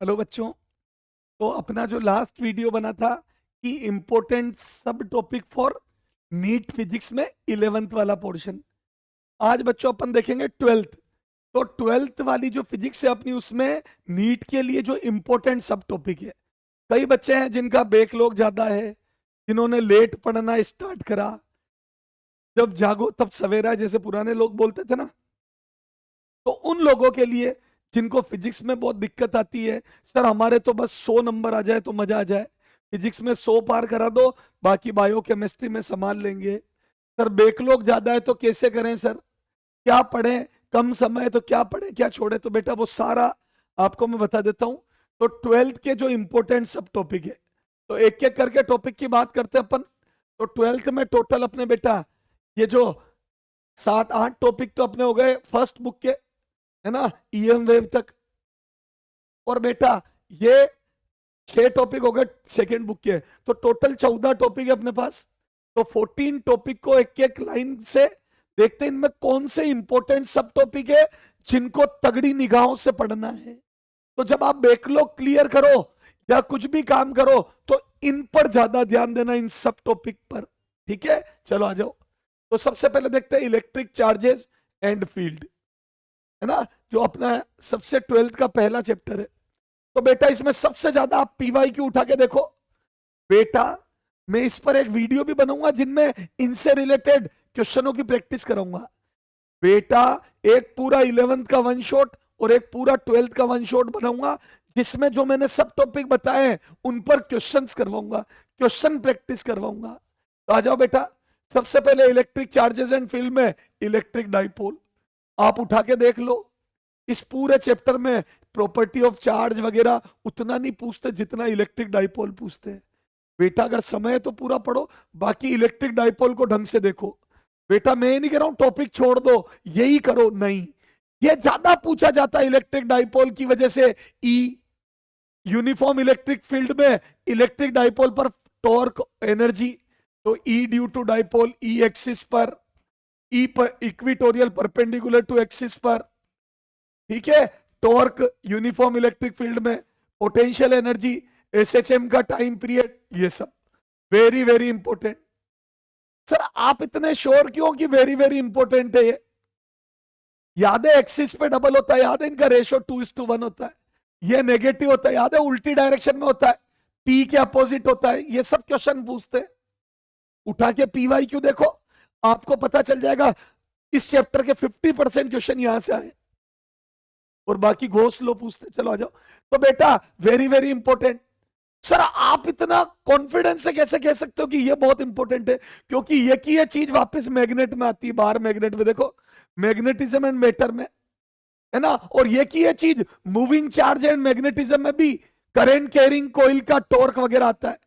Hello बच्चों। तो अपना जो लास्ट वीडियो बना था कि इम्पोर्टेंट सब टॉपिक फॉर नीट फिजिक्स में 11th वाला पोर्शन, आज बच्चों अपन देखेंगे 12th। तो 12th वाली जो फिजिक्स है अपनी, उसमें नीट के लिए जो इम्पोर्टेंट सब टॉपिक है, कई बच्चे हैं जिनका बैकलॉग ज्यादा है, जिन्होंने लेट पढ़ना स्टार्ट करा, जब जागो तब सवेरा जैसे पुराने लोग बोलते थे ना। तो उन लोगों के लिए जिनको फिजिक्स में बहुत दिक्कत आती है, सर हमारे तो बस 100 नंबर आ जाए तो मजा आ जाए, फिजिक्स में 100 पार करा दो, बाकी बायो केमिस्ट्री में संभाल लेंगे। सर बैकलॉग ज्यादा है तो कैसे करें सर, क्या पढ़ें, कम समय है तो क्या पढ़ें क्या छोड़े। तो बेटा वो सारा आपको मैं बता देता हूं। तो 12th के जो इंपॉर्टेंट सब टॉपिक है, तो एक एक करके टॉपिक की बात करते हैं अपन। तो 12th में टोटल अपने बेटा ये जो 7-8 टॉपिक तो अपने हो गए फर्स्ट बुक के, है ना, ईएम वेव तक। और बेटा ये 6 टॉपिक हो गए सेकेंड बुक के, तो टोटल 14 टॉपिक है अपने पास। तो 14 टॉपिक को एक एक लाइन से देखते हैं, इनमें कौन से इंपॉर्टेंट सब टॉपिक है जिनको तगड़ी निगाहों से पढ़ना है। तो जब आप बैकलॉग क्लियर करो या कुछ भी काम करो तो इन पर ज्यादा ध्यान देना, इन सब टॉपिक पर। ठीक है, चलो आ जाओ। तो सबसे पहले देखते हैं इलेक्ट्रिक चार्जेस एंड फील्ड, है ना, जो अपना सबसे 12th का पहला चैप्टर है। तो बेटा इसमें सबसे ज्यादा आप पीवाई क्यू उठा के देखो बेटा। मैं इस पर एक वीडियो भी बनाऊंगा जिनमें इनसे रिलेटेड क्वेश्चनों की प्रैक्टिस कराऊंगा बेटा। एक पूरा 11th का वन शॉट और एक पूरा 12th का वन शॉट बनाऊंगा, जिसमें जो मैंने सब टॉपिक बताए हैं उन पर क्वेश्चंस करवाऊंगा, क्वेश्चन प्रैक्टिस करवाऊंगा। तो आ जाओ बेटा। सबसे पहले इलेक्ट्रिक चार्जेस एंड फील्ड में इलेक्ट्रिक डाइपोल आप उठा के देख लो। इस पूरे चैप्टर में प्रॉपर्टी ऑफ चार्ज वगैरह उतना नहीं पूछते जितना इलेक्ट्रिक डाइपोल पूछते हैं बेटा। अगर समय है तो पूरा पढ़ो, बाकी इलेक्ट्रिक डाइपोल को ढंग से देखो बेटा। मैं ये नहीं कह रहा हूं टॉपिक छोड़ दो, यही करो, नहीं, ये ज्यादा पूछा जाता है इलेक्ट्रिक डाइपोल की वजह से। ई यूनिफॉर्म इलेक्ट्रिक फील्ड में इलेक्ट्रिक डाइपोल पर टॉर्क एनर्जी, तो E due to dipole E axis पर, ई पर इक्विटोरियल परपेंडिकुलर टू एक्सिस पर। ठीक है, टॉर्क यूनिफॉर्म इलेक्ट्रिक फील्ड में, पोटेंशियल एनर्जी, एसएचएम का टाइम पीरियड, ये सब वेरी वेरी इंपॉर्टेंट। सर आप इतने श्योर क्यों कि वेरी वेरी इंपॉर्टेंट है ये? याद है एक्सिस पे डबल होता है, याद है इनका रेशियो 2:1 होता है, ये नेगेटिव होता है, याद है उल्टी डायरेक्शन में होता है, पी के अपोजिट होता है, ये सब क्वेश्चन पूछते हैं। उठा के पीवाई क्यों देखो, आपको पता चल जाएगा इस चैप्टर के 50% क्वेश्चन यहां से आए और बाकी घोष लो पूछते। चलो आ जाओ। तो बेटा वेरी वेरी इंपॉर्टेंट। सर आप इतना कॉन्फिडेंस से कैसे कह सकते हो कि ये बहुत इंपॉर्टेंट है? क्योंकि ये की ये चीज वापस मैग्नेट में आती है, बाहर मैग्नेट में देखो, मैग्नेटिज्म एंड मैटर में, है ना। और ये की ये चीज मूविंग चार्ज एंड मैग्नेटिज्म में भी करंट कैरिंग कोइल का टॉर्क वगैरह आता है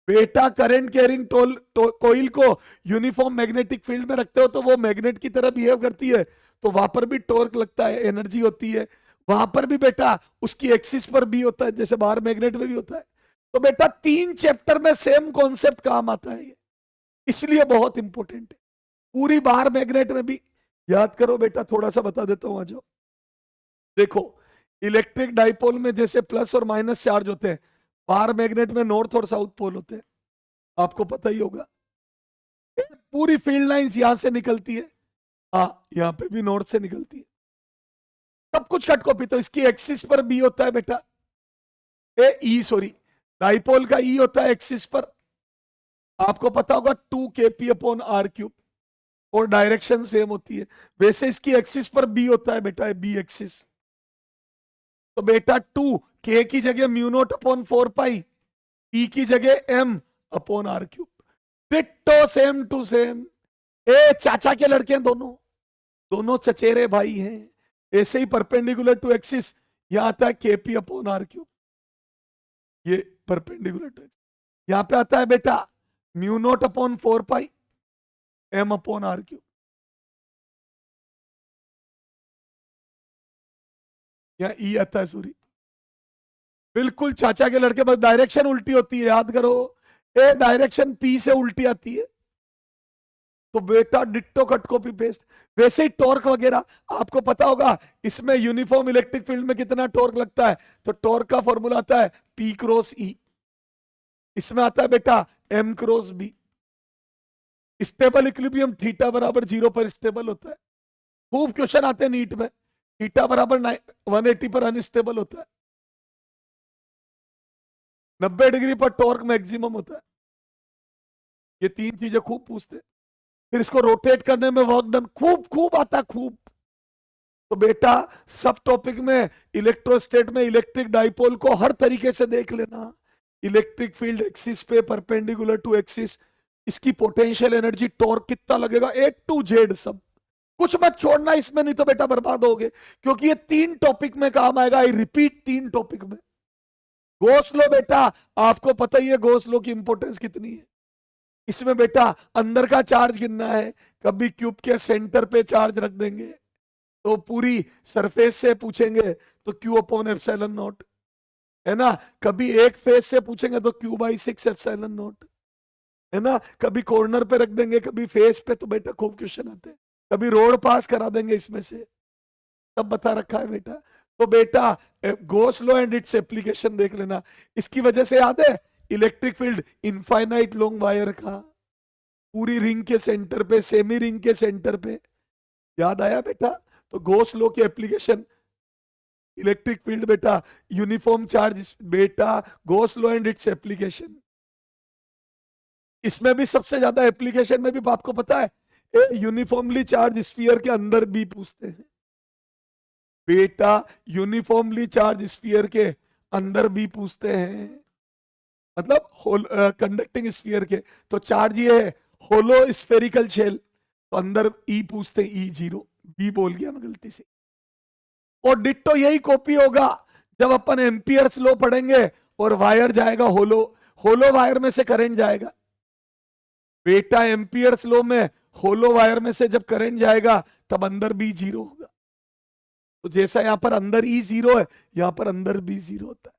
बेटा। करंट कैरिंग कोइल को यूनिफॉर्म मैग्नेटिक फील्ड में रखते हो तो वो मैग्नेट की तरह बिहेव करती है, तो वहां पर भी टॉर्क लगता है, एनर्जी होती है। वहां पर भी बेटा उसकी एक्सिस पर भी होता है, जैसे बाहर मैग्नेट में भी होता है। तो बेटा 3 चैप्टर में सेम कॉन्सेप्ट काम आता है ये, इसलिए बहुत इंपॉर्टेंट है। पूरी बाहर मैग्नेट में भी याद करो बेटा, थोड़ा सा बता देता हूं, आ जाओ। देखो इलेक्ट्रिक डाइपोल में जैसे प्लस और माइनस चार्ज होते हैं, बाहर मैग्नेट में नॉर्थ और साउथ पोल होते हैं, आपको पता ही होगा। पूरी फील्ड लाइंस यहां से निकलती है, हाँ यहां पे भी नॉर्थ से निकलती है, सब कुछ कट कॉपी। तो इसकी एक्सिस पर बी होता है बेटा, ए ई सॉरी, डाइपोल का ई होता है एक्सिस पर, आपको पता होगा 2 kp/r³ और डायरेक्शन सेम होती है। वैसे इसकी एक्सिस पर बी होता है बेटा, बी एक्सिस। तो बेटा 2 k की जगह μ0/4 पाई, पी की जगह m/r³। Ditto same to same. ए चाचा के लड़के हैं दोनों, दोनों चचेरे भाई हैं। ऐसे ही परपेंडिकुलर टू एक्सिस यहां आता है kp/r³, ये परपेंडिकुलर टू एक्सिस। यहां पे आता है बेटा μ0/4 पाई m/r³। यहाँ ई आता है सॉरी, बिल्कुल चाचा के लड़के, बस डायरेक्शन उल्टी होती है, याद करो। ए डायरेक्शन पी से उल्टी आती है, तो बेटा डिट्टो कट कॉपी पेस्ट। वैसे ही टॉर्क वगैरह आपको पता होगा, इसमें यूनिफॉर्म इलेक्ट्रिक फील्ड में कितना टॉर्क लगता है, तो टॉर्क का फॉर्मूला आता है P क्रॉस E। इसमें आता है बेटा M cross B। Stable equilibrium theta बराबर 0 पर स्टेबल होता है। खूब क्वेश्चन आते हैं नीट में, थीटा बराबर 180 पर अनस्टेबल होता है, 90 डिग्री पर टॉर्क मैक्सिमम होता है। ये तीन चीजें खूब पूछते हैं। फिर इसको रोटेट करने में वर्क डन खूब खूब आता है, खूब। तो बेटा सब टॉपिक में इलेक्ट्रोस्टेट में इलेक्ट्रिक डाइपोल को हर तरीके से देख लेना। इलेक्ट्रिक फील्ड एक्सिस पे परपेंडिकुलर टू एक्सिस, इसकी पोटेंशियल एनर्जी टॉर्क कितना लगेगा, A to Z सब कुछ मत छोड़ना इसमें, नहीं तो बेटा बर्बाद होगे। क्योंकि ये तीन टॉपिक में काम आएगा। आई रिपीट, तीन टॉपिक में। गॉस लॉ बेटा आपको पता ही है गॉस लॉ की इंपॉर्टेंस कितनी है। इसमें बेटा अंदर का चार्ज गिनना है, कभी क्यूब के सेंटर पे चार्ज रख देंगे तो पूरी सरफेस से पूछेंगे तो Q अपॉन एप्सिलॉन नॉट, है ना। कभी एक फेस से पूछेंगे तो Q/6 एप्सिलॉन नॉट, है ना। कभी कॉर्नर पे रख देंगे, कभी फेस पे, तो बेटा खूब क्वेश्चन आते हैं। कभी रोड पास करा देंगे इसमें से, सब बता रखा है बेटा। तो बेटा Gauss law and its application देख लेना। इसकी वजह से याद है electric field infinite long wire का पूरी रिंग के सेंटर पे, सेमी रिंग के सेंटर पे, याद आया बेटा। तो गॉस लॉ की एप्लीकेशन इलेक्ट्रिक फील्ड बेटा यूनिफॉर्म चार्ज बेटा Gauss law and its application. इसमें भी सबसे ज्यादा एप्लीकेशन में भी आपको पता है यूनिफॉर्मली चार्ज स्फीयर के अंदर भी पूछते हैं बेटा। यूनिफॉर्मली चार्ज स्फीयर के अंदर भी पूछते हैं, मतलब कंडक्टिंग स्फीयर के। तो चार्ज ये है होलो स्फेरिकल शेल, तो अंदर ई पूछते हैं, E0, बी बोल गया मैं गलती से। और डिट्टो यही कॉपी होगा जब अपन एम्पियर्स लॉ पढ़ेंगे और वायर जाएगा होलो, होलो वायर में से करंट जाएगा बेटा। एम्पियर्स लॉ में होलो वायर में से जब करंट जाएगा तब अंदर भी 0 होगा। तो जैसा यहां पर अंदर E0 है, यहां पर अंदर भी 0 होता है।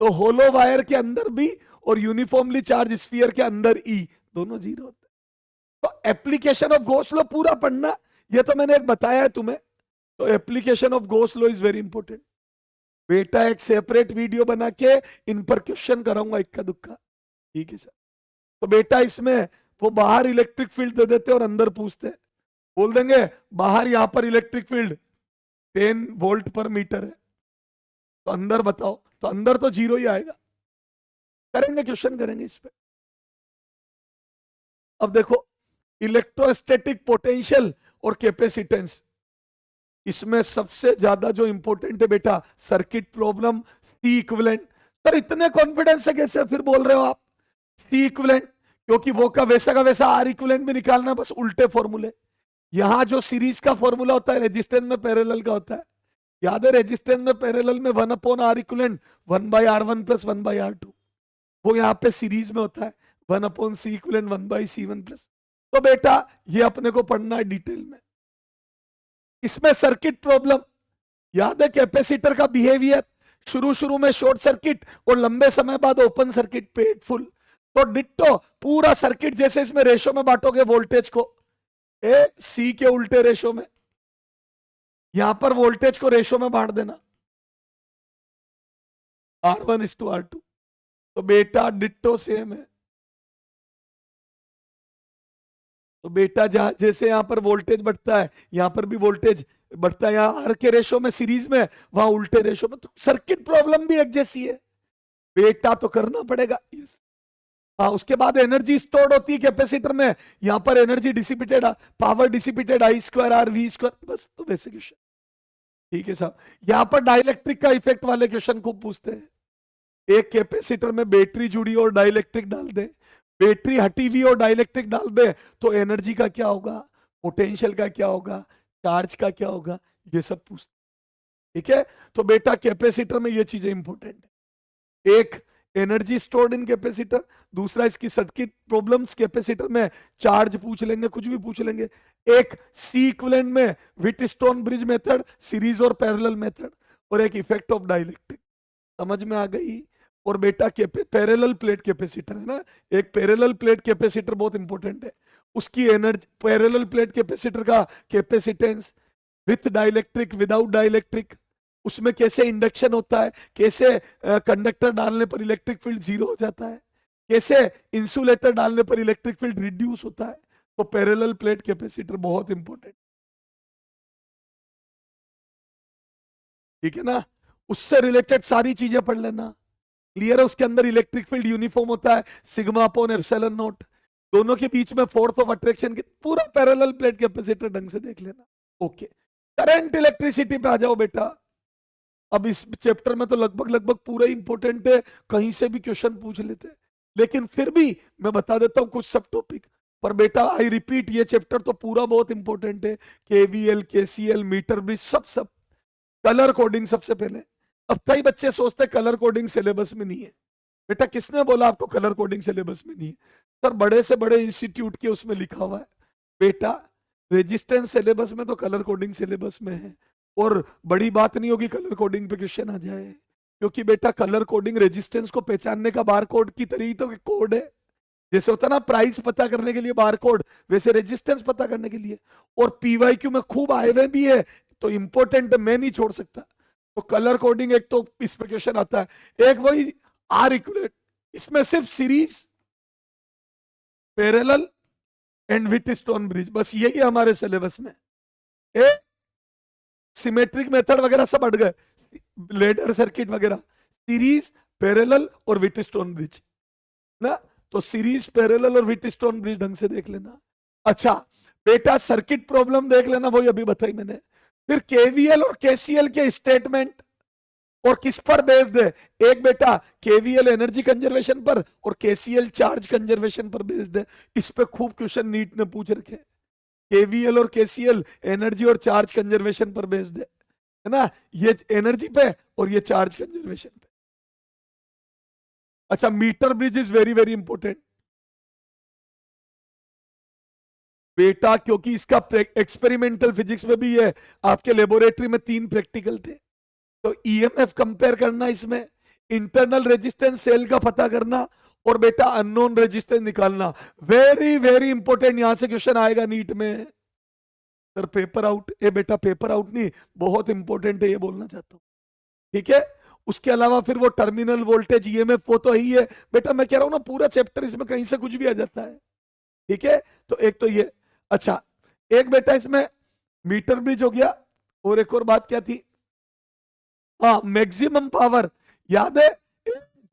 तो होलो वायर के अंदर भी और यूनिफॉर्मली चार्ज स्फीयर के अंदर E दोनों 0 होते हैं। तो एप्लीकेशन ऑफ गॉस लॉ पूरा पढ़ना, ये तो मैंने एक बताया है तुम्हें। तो application of Gauss law is very important बेटा। एक सेपरेट वीडियो बना के इन पर क्वेश्चन कराऊंगा इक्का दुक्का, ठीक है सर। तो बेटा इसमें वो बाहर इलेक्ट्रिक फील्ड दे देते और अंदर पूछते, बोल देंगे बाहर यहां पर इलेक्ट्रिक फील्ड 10 वोल्ट पर मीटर है, तो अंदर बताओ, तो अंदर तो 0 ही आएगा। करेंगे क्वेश्चन करेंगे इस पे। अब देखो इलेक्ट्रोस्टैटिक पोटेंशियल और कैपेसिटेंस, इसमें सबसे ज्यादा जो इंपॉर्टेंट है बेटा सर्किट प्रॉब्लम सी इक्विवेलेंट। पर इतने कॉन्फिडेंस से कैसे फिर बोल रहे हो आप सी इक्विवेलेंट, क्योंकि वो का वैसा आर इक्विवेलेंट भी निकालना, बस उल्टे फॉर्मूले। यहां जो सीरीज का फॉर्मूला होता है रेजिस्टेंस में पैरेलल का होता है, याद है रेजिस्टेंस में पैरेलल में 1/R इक्विवेलेंट 1/R1 + 1/R2, वो यहाँ पे सीरीज में होता है 1/C इक्विवेलेंट 1/C1+। तो बेटा ये अपने को पढ़ना है डिटेल में। इसमें सर्किट प्रॉब्लम याद है, कैपेसिटर का बिहेवियर शुरू में शॉर्ट सर्किट और लंबे समय बाद ओपन सर्किट पे फुल। तो डिट्टो पूरा सर्किट जैसे इसमें रेशो में बांटोगे वोल्टेज को, सी के उल्टे रेशो में, यहां पर वोल्टेज को रेशो में बांट देना R1:R2। तो बेटा डिट्टो सेम है। तो बेटा जैसे यहां पर वोल्टेज बढ़ता है यहां पर भी वोल्टेज बढ़ता है, यहां आर के रेशो में सीरीज में, वहां उल्टे रेशो में। तो सर्किट प्रॉब्लम भी एक जैसी है बेटा, तो करना पड़ेगा। हाँ, उसके बाद एनर्जी स्टोर्ड होती है कैपेसिटर में, यहां पर energy dissipated, power dissipated I²R V², बस। तो वैसे क्वेश्चन ठीक है साहब। यहां पर डाइलेक्ट्रिक का इफेक्ट वाले क्वेश्चन खूब पूछते हैं। एक कैपेसिटर में बैटरी जुड़ी और डाइलेक्ट्रिक डाल दे, बैटरी हटी हुई और डाइलेक्ट्रिक डाल दे, तो एनर्जी का क्या होगा, पोटेंशियल का क्या होगा, चार्ज का क्या होगा, ये सब पूछते। ठीक है, तो बेटा कैपेसिटर में ये चीजें इंपॉर्टेंट है। एक एनर्जी स्टोर्ड इन कैपेसिटर, दूसरा इसकी सर्किट प्रॉब्लम्स कैपेसिटर में, चार्ज पूछ लेंगे, कुछ भी पूछ लेंगे। एक सी इक्विवेलेंट में व्हिटस्टोन ब्रिज मेथड, सीरीज और पैरेलल मेथड, और एक इफेक्ट ऑफ डाइलेक्ट्रिक। समझ में आ गई। और बेटा पैरेलल प्लेट कैपेसिटर है ना, एक पैरेलल प्लेट कैपेसिटर बहुत इंपॉर्टेंट है, उसकी एनर्जी, पैरेलल प्लेट कैपेसिटर का capacitance, with dielectric, without dielectric, उसमें कैसे इंडक्शन होता है, कैसे कंडक्टर डालने पर इलेक्ट्रिक फील्ड जीरो हो जाता है, कैसे इंसुलेटर डालने पर इलेक्ट्रिक फील्ड रिड्यूस होता है। तो पैरेलल प्लेट कैपेसिटर बहुत इंपॉर्टेंट, ठीक है ना। उससे रिलेटेड सारी चीजें पढ़ लेना, क्लियर है। उसके अंदर इलेक्ट्रिक फील्ड यूनिफॉर्म होता है, सिग्मा अपॉन एप्सिलॉन नॉट, दोनों के बीच में फोर्स ऑफ अट्रैक्शन की पूरा पैरेलल प्लेट कैपेसिटर ढंग से देख लेना। ओके, करंट इलेक्ट्रिसिटी पे आ जाओ बेटा। अब इस चैप्टर में तो लगभग लगभग पूरा इंपॉर्टेंट है, कहीं से भी क्वेश्चन पूछ लेते हैं, लेकिन फिर भी मैं बता देता हूं कुछ सब टॉपिक। पर बेटा आई रिपीट, ये चैप्टर तो पूरा बहुत इंपॉर्टेंट है, केवीएल, केसीएल, मीटर ब्रिज, सब सब। कलर कोडिंग सबसे पहले। अब कई बच्चे सोचते हैं कलर कोडिंग सिलेबस में नहीं है। बेटा किसने बोला आपको कलर कोडिंग सिलेबस में नहीं है? सर बड़े से बड़े इंस्टीट्यूट के उसमें लिखा हुआ है बेटा, रेजिस्टेंस सिलेबस में तो कलर कोडिंग सिलेबस में है। और बड़ी बात नहीं होगी कलर कोडिंग पे क्वेश्चन आ जाए, क्योंकि बेटा कलर कोडिंग रेजिस्टेंस को पहचानने का बार कोड की तरह ही तो कोड है। जैसे होता ना प्राइस पता करने के लिए बार कोड, वैसे रेजिस्टेंस पता करने के लिए। और पीवाईक्यू में खूब आए हुए भी है, तो इंपॉर्टेंट मैं नहीं छोड़ सकता। तो कलर कोडिंग एक तो इस पे क्वेश्चन आता है, एक वही आर इक्विवेलेंट, इसमें सिर्फ series, parallel and Wheatstone bridge, बस यही हमारे सिलेबस में। सिमेट्रिक मेथड वगैरह सब हट गए, लेडर सर्किट वगैरह, सीरीज, पैरेलल और व्हीटस्टोन ब्रिज ना। तो सीरीज, पैरेलल और व्हीटस्टोन ब्रिज ढंग से देख लेना। अच्छा बेटा सर्किट प्रॉब्लम देख लेना, वही अभी बताई मैंने। फिर केवीएल और केसीएल के स्टेटमेंट और किस पर बेस्ड है? एक बेटा केवीएल एनर्जी कंजर्वेशन पर और केसीएल चार्ज कंजर्वेशन पर बेस्ड है। इस पे खूब क्वेश्चन नीट ने पूछ रखे। केवीएल और केसीएल एनर्जी और चार्ज कंजर्वेशन पर बेस्ड है ना, ये एनर्जी पे और ये चार्ज कंजर्वेशन पे। अच्छा metre bridge is very very important बेटा, क्योंकि इसका एक्सपेरिमेंटल फिजिक्स में भी है, आपके लेबोरेटरी में 3 प्रैक्टिकल थे। तो ईएमएफ कंपेयर करना, इसमें इंटरनल रेजिस्टेंस सेल का पता करना, और बेटा अननोन रेजिस्टेंस निकालना। वेरी वेरी इंपॉर्टेंट, यहां से क्वेश्चन आएगा नीट में। सर पेपर आउट, ये बेटा पेपर आउट नहीं, बहुत इंपॉर्टेंट है ये बोलना चाहता हूं, ठीक है। उसके अलावा फिर वो टर्मिनल वोल्टेज ईएमएफ वो तो ही है बेटा, मैं कह रहा हूं ना पूरा चैप्टर इसमें कहीं से कुछ भी आ जाता है, ठीक है। तो एक तो ये, अच्छा एक बेटा इसमें मीटर ब्रिज हो गया, और एक और बात क्या थी, हाँ मैक्सिमम पावर, याद है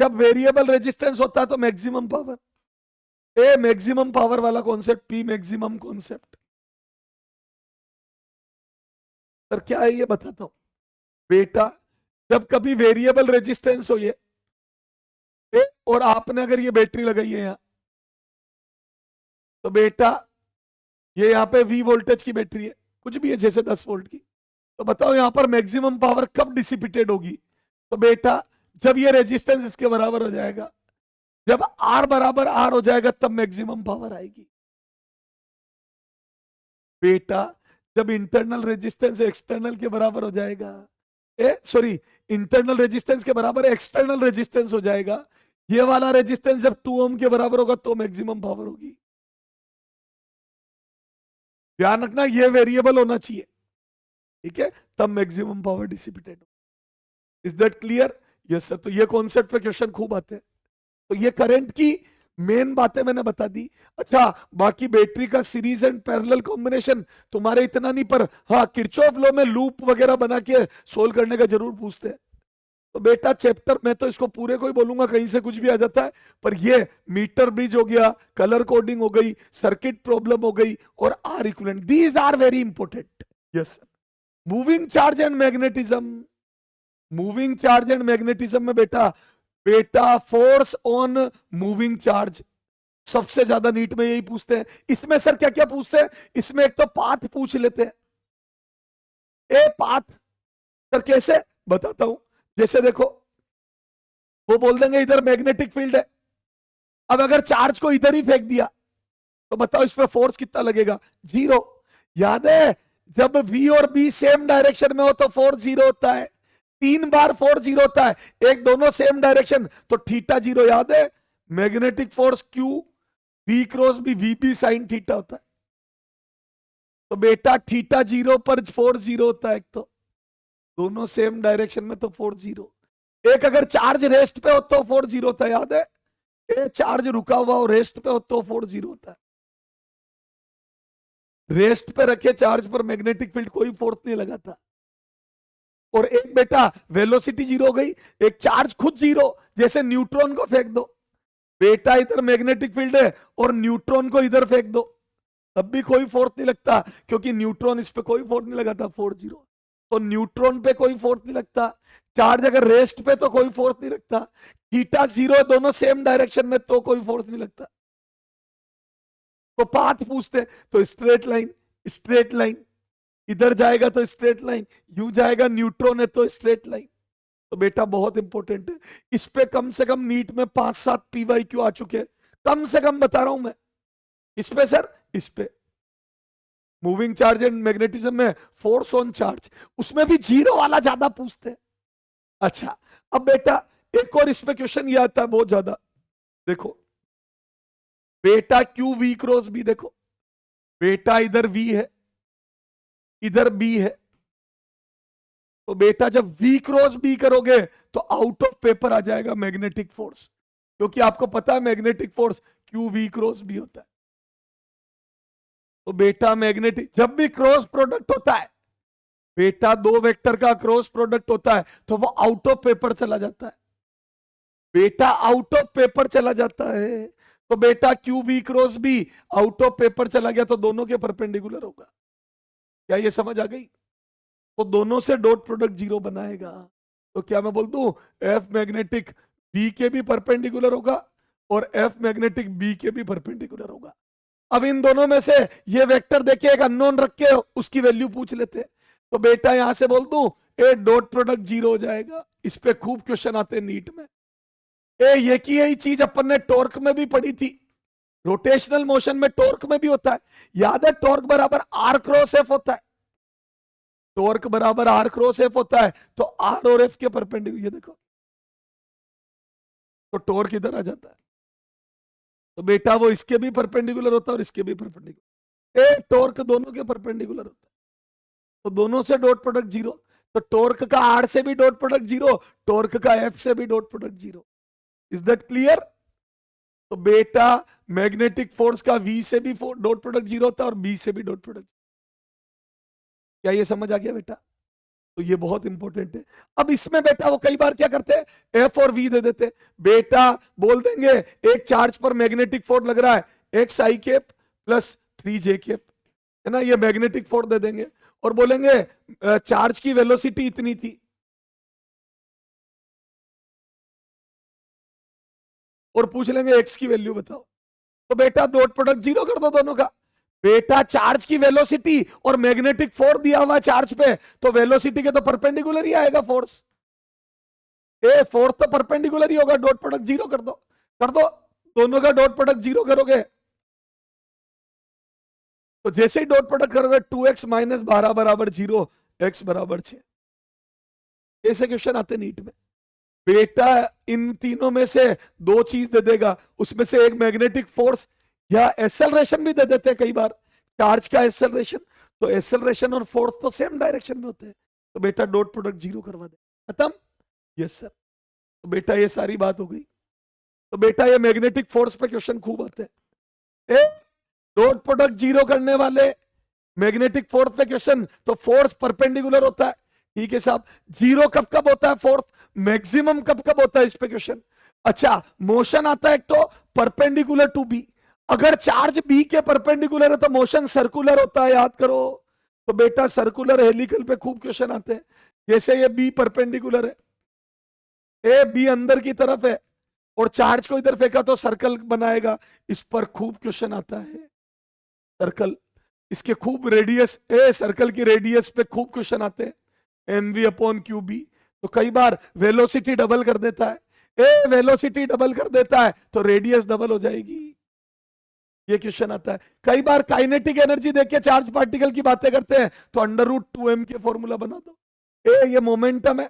जब वेरिएबल रेजिस्टेंस होता है तो मैक्सिमम पावर, ए मैक्सिमम पावर वाला concept, P maximum concept. Sir क्या है ये बताता हूं बेटा, जब कभी वेरिएबल रेजिस्टेंस हो ये और आपने अगर ये बैटरी लगाई है यहां, तो बेटा ये यहां पे वी वोल्टेज की बैटरी है, कुछ भी है जैसे 10 वोल्ट की, तो बताओ यहां पर मैक्सिमम पावर कब डिसिपिटेड होगी? तो बेटा जब ये रेजिस्टेंस इसके बराबर हो जाएगा, जब आर बराबर आर हो जाएगा तब मैक्सिमम पावर आएगी बेटा। जब इंटरनल रेजिस्टेंस एक्सटर्नल के बराबर हो जाएगा, सॉरी इंटरनल रेजिस्टेंस के बराबर एक्सटर्नल रेजिस्टेंस हो जाएगा, ये वाला रेजिस्टेंस जब 2 ओम के बराबर होगा तो मैक्सिमम पावर होगी। ध्यान रखना ये वेरिएबल होना चाहिए, ठीक है, तब मैक्सिमम पावर डिसिपिटेड हो। Is that clear? Yes sir. तो ये कॉन्सेप्ट पे क्वेश्चन खूब आते हैं। तो ये करंट की मेन बातें मैंने बता दी। अच्छा बाकी बैटरी का सीरीज एंड पैरेलल कॉम्बिनेशन तुम्हारे इतना नहीं, पर हाँ किरचॉफ लॉ में लूप वगैरह बना के सोल्व करने का जरूर पूछते हैं। तो बेटा चैप्टर मैं तो इसको पूरे को ही बोलूंगा, कहीं से कुछ भी आ जाता है, पर ये मीटर ब्रिज हो गया, कलर कोडिंग हो गई, सर्किट प्रॉब्लम हो गई, और are equivalent, these are very important. Yes sir. Moving charge and magnetism, moving charge and magnetism में बेटा फोर्स ऑन मूविंग चार्ज सबसे ज्यादा नीट में यही पूछते हैं। इसमें सर क्या क्या पूछते हैं? इसमें एक तो पाथ पूछ लेते हैं, ए पाथ, सर कैसे बताता हूं, जैसे देखो वो बोल देंगे इधर मैग्नेटिक फील्ड है, अब अगर चार्ज को इधर ही फेंक दिया तो बताओ इस पे फोर्स कितना लगेगा? 0। याद है जब V और B सेम डायरेक्शन में हो तो फोर्स 0 होता है, 3 बार फोर्स 0 होता है, एक दोनों सेम डायरेक्शन तो थीटा 0। याद है magnetic force Q V cross B V B sine theta होता है। तो बेटा थीटा 0 पर 4 0 होता है एक तो, दोनों सेम डायरेक्शन में तो 4 0। एक अगर चार्ज रेस्ट पे हो तो 4 0 होता है, याद है? एक चार्ज रुका हुआ हो रेस्ट पे हो तो 4 0 होता है। रेस्ट पे रखे चार्ज पर मैग्नेटिक फील्ड कोई फोर्स नहीं लगाता। और एक बेटा वेलोसिटी 0 हो गई, एक चार्ज खुद 0, जैसे न्यूट्रॉन को फेंक दो, बेटा इधर मैग्नेटिक फील्ड है और न्यूट्रॉन को इधर फेंक दो, तब भी कोई फोर्स नहीं लगता, क्योंकि न्यूट्रॉन इस पे कोई फोर्स नहीं लगाता 4 0। तो न्यूट्रॉन पे कोई फोर्स नहीं लगता। चार्ज अगर रेस्ट पे तो कोई फोर्स नहीं लगता। थीटा 0 दोनों सेम डायरेक्शन में तो कोई फोर्स नहीं लगता। तो पाथ पूछते तो स्ट्रेट लाइन, स्ट्रेट लाइन, इधर जाएगा तो स्ट्रेट लाइन, यू जाएगा न्यूट्रॉन है तो स्ट्रेट लाइन। तो बेटा बहुत इंपॉर्टेंट है, इस पे कम से कम नीट में 5-7 PYQ आ चुके हैं, कम से कम बता रहा हूं मैं। इस पे सर, इस पे मूविंग चार्ज एंड मैग्नेटिज्म में फोर्स ऑन चार्ज, उसमें भी 0 वाला ज्यादा पूछते हैं। अच्छा, अब बेटा एक और इस पे क्वेश्चन ये आता है बहुत ज्यादा, देखो बेटा क्यू वी क्रॉस बी, देखो बेटा इधर V है, इधर B है, तो बेटा जब V क्रॉस B करोगे तो आउट ऑफ पेपर आ जाएगा मैग्नेटिक फोर्स, क्योंकि आपको पता है magnetic force Q V cross B होता है। तो बेटा मैग्नेटिक जब भी क्रॉस प्रोडक्ट होता है, बेटा दो वेक्टर का क्रॉस प्रोडक्ट होता है तो वो आउट ऑफ पेपर चला जाता है, बेटा आउट ऑफ पेपर चला जाता है। तो बेटा Q V cross B out of paper चला गया तो दोनों के परपेंडिकुलर होगा। क्या ये समझ आ गई? तो दोनों से डॉट प्रोडक्ट 0 बनाएगा। तो क्या मैं बोल दूं एफ मैग्नेटिक बी के भी परपेंडिकुलर होगा और एफ मैग्नेटिक बी के भी परपेंडिकुलर होगा। अब इन दोनों में से ये वेक्टर देखे एक अननोन रख के उसकी वैल्यू पूछ लेते, तो बेटा यहां से बोल दूं ए डॉट प्रोडक्ट 0 हो जाएगा। इस पे खूब क्वेश्चन आते हैं नीट में। ये की यही चीज अपन ने टॉर्क में भी पढ़ी थी, रोटेशनल मोशन में टॉर्क में भी होता है, याद है? टॉर्क बराबर आर क्रॉस एफ होता है, टॉर्क बराबर आर क्रॉस एफ होता है, तो आर और एफ के परपेंडिकुलर, ये देखो तो टॉर्क इधर आ जाता है, तो बेटा वो इसके भी परपेंडिकुलर होता है और इसके भी परपेंडिकुलर, टॉर्क दोनों के परपेंडिकुलर होता है, तो दोनों से डॉट प्रोडक्ट 0। तो टॉर्क का आर से भी डॉट प्रोडक्ट 0, टॉर्क का एफ से भी dot product 0। Is that clear? तो बेटा मैग्नेटिक फोर्स का वी से भी डॉट प्रोडक्ट 0 होता है और बी से भी डॉट प्रोडक्ट। क्या ये समझ आ गया बेटा? तो ये बहुत इंपॉर्टेंट है। अब इसमें बेटा वो कई बार क्या करते हैं एफ और वी दे देते हैं, बेटा बोल देंगे एक चार्ज पर मैग्नेटिक फोर्स लग रहा है एक्स आई कैप प्लस 3j कैप, है ना, ये मैग्नेटिक फोर्स दे देंगे और बोलेंगे चार्ज की वेलोसिटी इतनी थी, और पूछ लेंगे एक्स की वैल्यू बताओ, तो बेटा डॉट प्रोडक्ट 0 कर दो दोनों का। बेटा चार्ज की वेलोसिटी और मैग्नेटिक फोर्स दिया हुआ चार्ज पे, तो वेलोसिटी के तो परपेंडिकुलर ही आएगा फोर्स, फोर्स तो परपेंडिकुलर ही होगा, डॉट प्रोडक्ट 0 कर दो, कर दो, दोनों का डॉट प्रोडक्ट 0 करोगे तो जैसे ही डॉट प्रोडक्ट करोगे 2x माइनस 12 बराबर 0, x बराबर 6। ऐसे क्वेश्चन आते नीट में। बेटा इन तीनों में से दो चीज दे देगा, उसमें से एक मैग्नेटिक फोर्स या एक्सेलरेशन भी दे देते हैं कई बार, चार्ज का एक्सेलरेशन, तो एक्सेलरेशन और फोर्स तो सेम डायरेक्शन में होते हैं, तो बेटा डॉट प्रोडक्ट 0 करवा दे, खत्म। Yes sir. तो बेटा ये सारी बात हो गई। तो बेटा ये मैग्नेटिक फोर्स पे क्वेश्चन खूब आते हैं, डॉट प्रोडक्ट 0 करने वाले मैग्नेटिक फोर्स पे क्वेश्चन, तो फोर्स परपेंडिकुलर होता है, ठीक है साहब। 0 कब कब होता है फोर्स, मैक्सिमम कब कब होता है, इस पे क्वेश्चन। अच्छा, मोशन आता है एक तो परपेंडिकुलर टू बी, अगर चार्ज बी के परपेंडिकुलर है तो मोशन सर्कुलर होता है, याद करो। तो बेटा सर्कुलर हेलिकल पे खूब क्वेश्चन आते हैं, जैसे ये बी परपेंडिकुलर है, ए बी अंदर की तरफ है और चार्ज को इधर फेंका तो सर्कल बनाएगा, इस पर खूब क्वेश्चन आता है। सर्कल, इसके खूब रेडियस, सर्कल की रेडियस पे खूब क्वेश्चन आते हैं, mv अपॉन क्यू बी। तो कई बार वेलोसिटी डबल कर देता है, वेलोसिटी डबल कर देता है तो रेडियस डबल हो जाएगी, ये क्वेश्चन आता है। कई बार काइनेटिक एनर्जी देख के चार्ज पार्टिकल की बातें करते हैं, तो √2m के फॉर्मूला बना दो, ये मोमेंटम है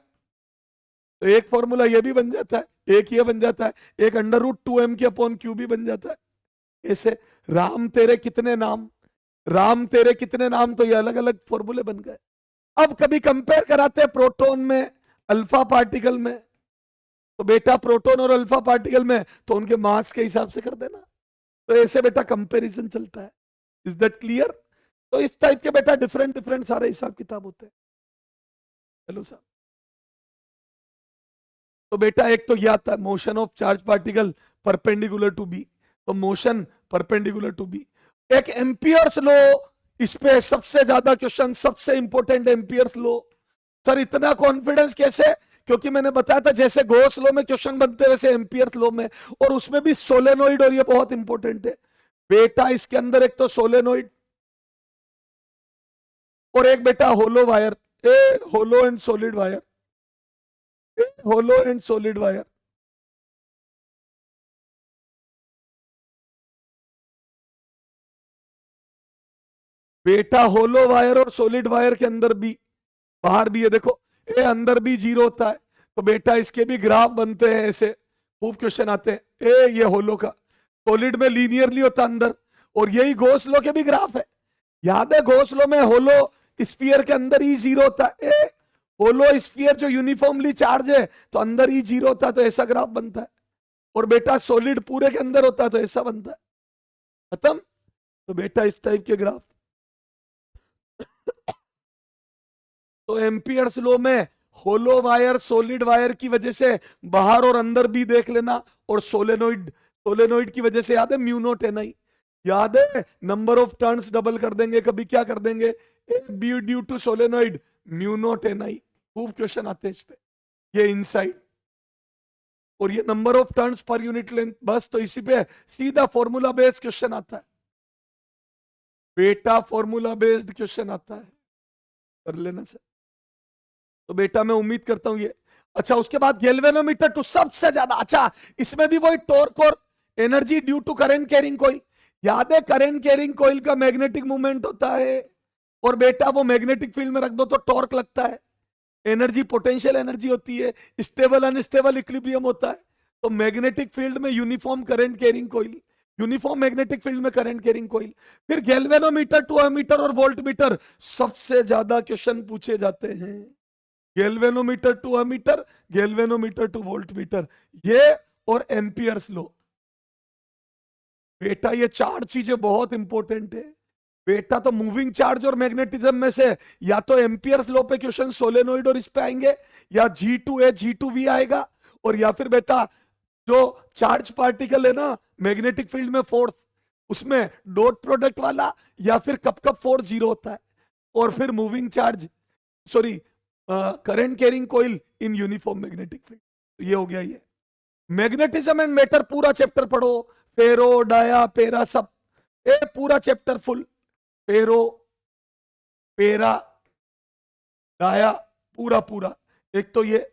तो एक फॉर्मूला ये भी बन जाता है, एक ये बन जाता है, एक √2m के अपॉन क्यू भी बन जाता है, ऐसे राम तेरे कितने नाम, राम तेरे कितने नाम, तो ये अलग अलग फॉर्मूले बन गए। अब कभी कंपेयर कराते हैं प्रोटॉन में अल्फा पार्टिकल में, तो बेटा प्रोटॉन और अल्फा पार्टिकल में तो उनके मास के हिसाब से कर देना। तो ऐसे बेटा कंपैरिजन चलता है। Is that clear? तो इस टाइप के बेटा डिफरेंट डिफरेंट सारे हिसाब किताब होते हैं। हेलो साहब। तो बेटा एक तो ये आता है motion of charge particle perpendicular to B, तो मोशन परपेंडिकुलर टू बी। एक एम्पियर्स लॉ, इस पे सबसे ज्यादा क्वेश्चन, सबसे इंपॉर्टेंट एम्पियर्स लॉ। सर इतना कॉन्फिडेंस कैसे? क्योंकि मैंने बताया था जैसे गॉस लॉ में क्वेश्चन बनते हैं वैसे एम्पियर्स लॉ में, और उसमें भी सोलेनोइड, और ये बहुत इंपॉर्टेंट है बेटा। इसके अंदर एक तो सोलेनोइड और एक बेटा hollow wire, a hollow and solid wire, a hollow and solid wire. बेटा होलो वायर और सॉलिड वायर के अंदर भी, बाहर भी है देखो, ए अंदर भी जीरो होता है। तो बेटा इसके भी ग्राफ बनते हैं ऐसे, खूब क्वेश्चन आते हैं। ए ये होलो का, सॉलिड में लीनियरली होता है अंदर, और यही गॉस लॉ के भी ग्राफ है। याद है गॉस लॉ में होलो स्फीयर के अंदर ही जीरो होता है। ए होलो स्फीयर जो यूनिफॉर्मली चार्ज है तो अंदर ही जीरो होता है, तो ऐसा ग्राफ बनता है। और बेटा सॉलिड पूरे के अंदर होता है तो ऐसा बनता है। खत्म? तो बेटा इस टाइप के ग्राफ। तो एम्पियर्स लॉ में होलो वायर सॉलिड वायर की वजह से बाहर और अंदर भी देख लेना, और सोलेनोइड, सोलेनोइड की वजह से याद है म्यू नॉट एन आई, याद है नंबर ऑफ टर्न्स डबल कर देंगे, कभी क्या कर देंगे, B due to solenoid mu not n I. खूब क्वेश्चन आते हैं इस पे, ये इनसाइड, और ये number of turns per unit length. बस तो इसी पे सीधा फॉर्मूला बेस्ड क्वेश्चन आता है बेटा, फॉर्मूला बेस्ड क्वेश्चन आता है, कर लेना सर। तो बेटा मैं उम्मीद करता हूं ये। अच्छा उसके बाद गैल्वेनोमीटर टू, सबसे ज्यादा अच्छा, इसमें भी वही टॉर्क और energy due to current carrying coil. याद है करंट कैरिंग कॉइल का मैग्नेटिक मूवमेंट होता है, और बेटा वो मैग्नेटिक फील्ड में रख दो तो टॉर्क लगता है, एनर्जी पोटेंशियल एनर्जी होती है, स्टेबल अनस्टेबल इक्विलिब्रियम होता है। तो मैग्नेटिक फील्ड में uniform current carrying coil, uniform magnetic field में करंट कैरिंग कॉइल। फिर गैल्वेनोमीटर टू एमीटर और वोल्टमीटर, सबसे ज्यादा क्वेश्चन पूछे जाते हैं। Galvanometer to ammeter, galvanometer to voltmeter, ये और एम्पियर्स लो। बेटा ये चार चीजें बहुत इंपॉर्टेंट है बेटा। तो मूविंग चार्ज और मैग्नेटिज्म में से या तो एम्पियर्स लॉ पे क्वेश्चन सोलेनोइड और इस पे आएंगे, या G2A G2V आएगा, और या फिर बेटा जो चार्ज पार्टिकल है ना मैग्नेटिक फील्ड में फोर्स, उसमें डॉट प्रोडक्ट वाला, या फिर कब कब फोर्स जीरो होता है, और फिर moving charge, sorry current carrying coil in uniform magnetic field. तो ये हो गया ये मैग्नेटिज्म एंड मैटर, पूरा चैप्टर पढ़ो, फेरो डाया पेरा सब, ए पूरा चैप्टर फुल, पेरो पेरा डाया पूरा पूरा। एक तो ये,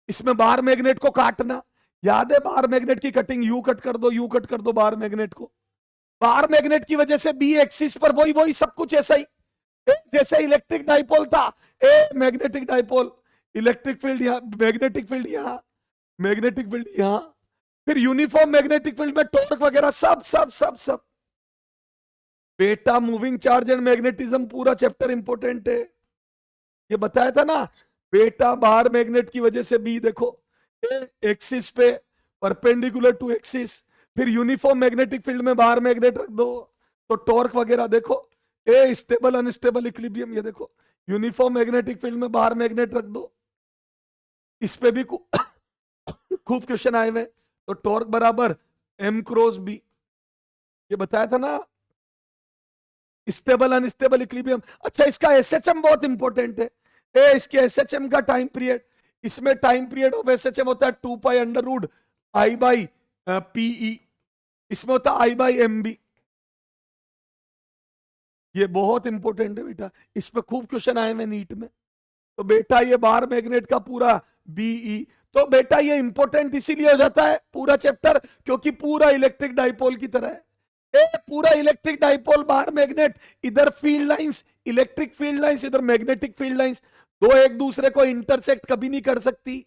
इसमें बार मैग्नेट को काटना, याद है बार मैग्नेट की कटिंग, यू कट कर दो, यू कट कर दो बार मैग्नेट को। बार मैग्नेट की वजह से बी एक्सिस पर वही वही सब कुछ ऐसा ही, जैसे इलेक्ट्रिक डाइपोल था, a magnetic dipole, electric field यहाँ, मैग्नेटिक फील्ड यहाँ, मैग्नेटिक फील्ड यहाँ, फिर यूनिफॉर्म मैग्नेटिक फील्ड में टॉर्क वगैरह सब सब सब सब। बेटा मूविंग चार्ज एंड मैग्नेटिज्म पूरा चैप्टर इंपॉर्टेंट है, ये बताया था ना बेटा। बाहर मैग्नेट की वजह से बी देखो, एक्सिस पे परपेंडिकुलर टू एक्सिस, फिर यूनिफॉर्म मैग्नेटिक फील्ड में बाहर मैग्नेट रख दो तो टॉर्क वगैरह देखो, ए स्टेबल अनस्टेबल इक्विलिब्रियम, ये देखो यूनिफॉर्म मैग्नेटिक फील्ड में बाहर मैग्नेट रख दो, इस पे भी खूब क्वेश्चन आए हुए। तो टॉर्क बराबर एम क्रॉस बी, ये बताया था ना, स्टेबल अनस्टेबल इक्विलिब्रियम। अच्छा इसका एसएचएम बहुत इंपॉर्टेंट है, ए इसके एसएचएम का टाइम पीरियड, इसमें टाइम पीरियड ऑफ एसएचएम होता है 2 pi under root I by PE, इसमें होता है आई बाई एम बी। ये बहुत इंपॉर्टेंट है बेटा, इस पे खूब क्वेश्चन आए हैं नीट में। तो बेटा ये बार मैग्नेट का पूरा बीई, तो बेटा ये इंपॉर्टेंट इसीलिए हो जाता है पूरा चैप्टर क्योंकि पूरा इलेक्ट्रिक डाइपोल की तरह है। पूरा इलेक्ट्रिक डाइपोल बार मैग्नेट, इधर field lines, electric field lines, इधर मैग्नेटिक फील्ड लाइंस, दो एक दूसरे को इंटरसेक्ट कभी नहीं कर सकती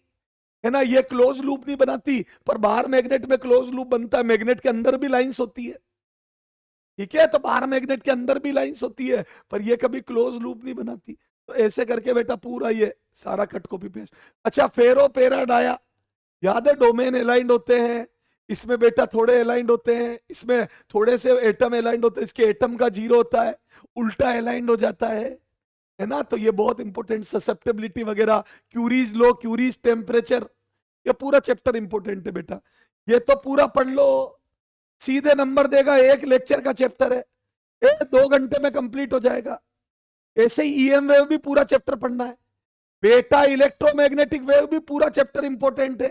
है ना, ये क्लोज लूप नहीं बनाती, पर बाहर मैग्नेट में क्लोज लूप बनता है, मैग्नेट के अंदर भी लाइंस होती है। ठीक है, तो बार मैग्नेट के अंदर भी लाइंस होती है, पर ये कभी क्लोज लूप नहीं बनाती। तो ऐसे करके बेटा पूरा ये सारा कट कॉपी पेस्ट। अच्छा, फेरो पैराडाया, याद है डोमेन अलाइंड होते हैं, इसमें बेटा थोड़े अलाइंड होते हैं, इसमें थोड़े से एटम अलाइंड होते हैं, इसके एटम का जीरो होता है, उल्टा अलाइंड हो जाता है ना। तो ये बहुत इंपॉर्टेंट, ससेप्टेबिलिटी वगैरह, क्यूरीज लो, क्यूरीज टेम्परेचर, ये पूरा चैप्टर इंपॉर्टेंट है बेटा। ये तो पूरा पढ़ लो, सीधे नंबर देगा, एक लेक्चर का चैप्टर है, 2 घंटे में कंप्लीट हो जाएगा। ऐसे ही ईएम वेव भी पूरा चैप्टर पढ़ना है बेटा। इलेक्ट्रोमैग्नेटिक वेव भी पूरा चैप्टर इंपॉर्टेंट है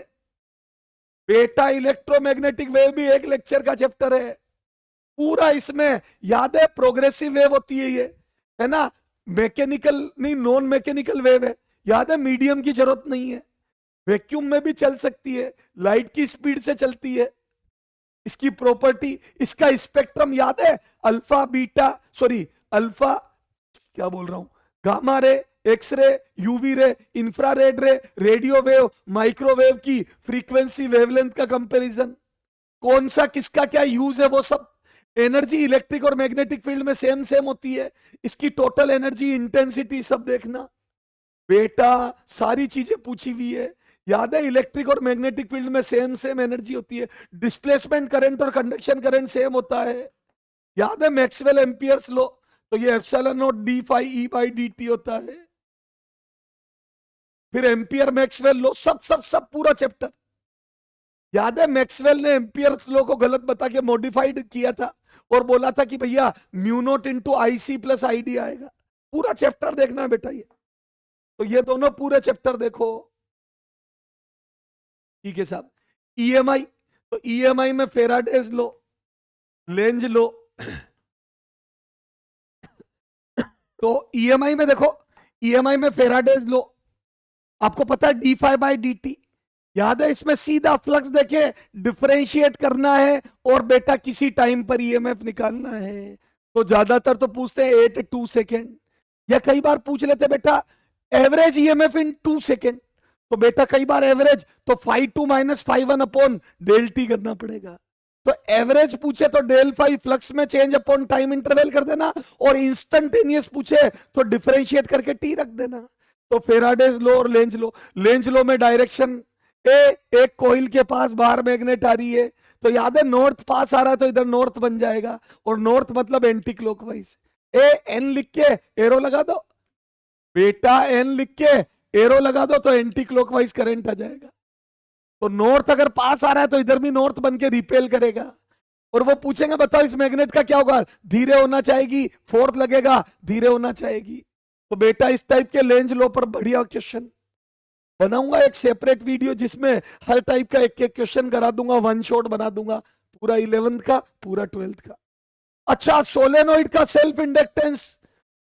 बेटा। इलेक्ट्रोमैग्नेटिक वेव भी एक लेक्चर का चैप्टर है पूरा। इसमें याद है प्रोग्रेसिव वेव होती है ये, है ना, मैकेनिकल नहीं, नॉन मैकेनिकल वेव है, याद है, मीडियम की जरूरत नहीं है, वैक्यूम में भी चल सकती है, लाइट की स्पीड से चलती है, इसकी प्रॉपर्टी, इसका स्पेक्ट्रम याद है, अल्फा बीटा, सॉरी अल्फा, क्या बोल रहा हूं, gamma ray, X ray, UV ray, infrared ray, radio wave, microwave की फ्रीक्वेंसी वेवलेंथ का कंपैरिजन, कौन सा किसका क्या यूज है, वो सब। एनर्जी इलेक्ट्रिक और मैग्नेटिक फील्ड में सेम सेम होती है, इसकी टोटल एनर्जी, इंटेंसिटी सब देखना बेटा। सारी चीजें पूछी हुई है, याद है, इलेक्ट्रिक और मैग्नेटिक फील्ड में सेम सेम एनर्जी होती है, डिस्प्लेसमेंट करंट और कंडक्शन करंट सेम होता है, याद है, मैक्सवेल एम्पियर्स लो, तो ये epsilon naught d phi E by d t होता है। फिर एम्पियर मैक्सवेल लो, सब सब सब पूरा चैप्टर याद है। मैक्सवेल ने एम्पियर लो को गलत बता के मॉडिफाइड किया था और बोला था कि भैया mu naught into I C plus I D आएगा। पूरा चैप्टर देखना है बेटा ये, तो ये दोनों पूरे चैप्टर देखो, ठीक है साहब। ईएमआई, तो ईएमआई में फेराडेज लो, लेंज लो, तो ईएमआई में देखो, ईएमआई में फेराडेज लो, आपको पता है d phi by d t, याद है, इसमें सीधा फ्लक्स देके डिफरेंशिएट करना है और बेटा किसी टाइम पर ईएमएफ निकालना है। तो ज्यादातर तो पूछते हैं 8 सेकेंड, या कई बार पूछ लेते बेटा एवरेज ईएमएफ इन 2 सेकेंड, तो बेटा कई बार एवरेज तो 5 माइनस 5 अपॉन डेल टी करना पड़ेगा। तो एवरेज पूछे तो डेल फाई फ्लक्स में चेंज अपॉन टाइम इंटरवल कर देना, और इंस्टेंटेनियस पूछे तो डिफरेंशिएट करके टी रख देना। तो फेराडेज लो और लेंज लो, लेंज लो में डायरेक्शन एक कोइल के पास बाहर मैग्नेट आ रही है, तो याद है नॉर्थ पास आ रहा है तो इधर नॉर्थ बन जाएगा, और नॉर्थ मतलब एंटी क्लॉकवाइज। एन लिख के एरो लगा दो बेटा, एन लिख के एरो लगा दो तो एंटी क्लॉकवाइज करंट आ जाएगा। तो नॉर्थ अगर पास आ रहा है तो इधर भी नॉर्थ बन के रिपेल करेगा, और वो पूछेंगे बताओ इस मैग्नेट का क्या होगा, धीरे होना चाहेगी, फोर्थ लगेगा, धीरे होना चाहेगी। तो बेटा इस टाइप के लेंज लो पर बढ़िया क्वेश्चन बनाऊंगा, एक सेपरेट वीडियो जिसमें हर टाइप का एक एक क्वेश्चन करा दूंगा, वन शॉट बना दूंगा, पूरा 11th का, पूरा 12th का। अच्छा, सोलेनोइड का सेल्फ इंडक्टेंस,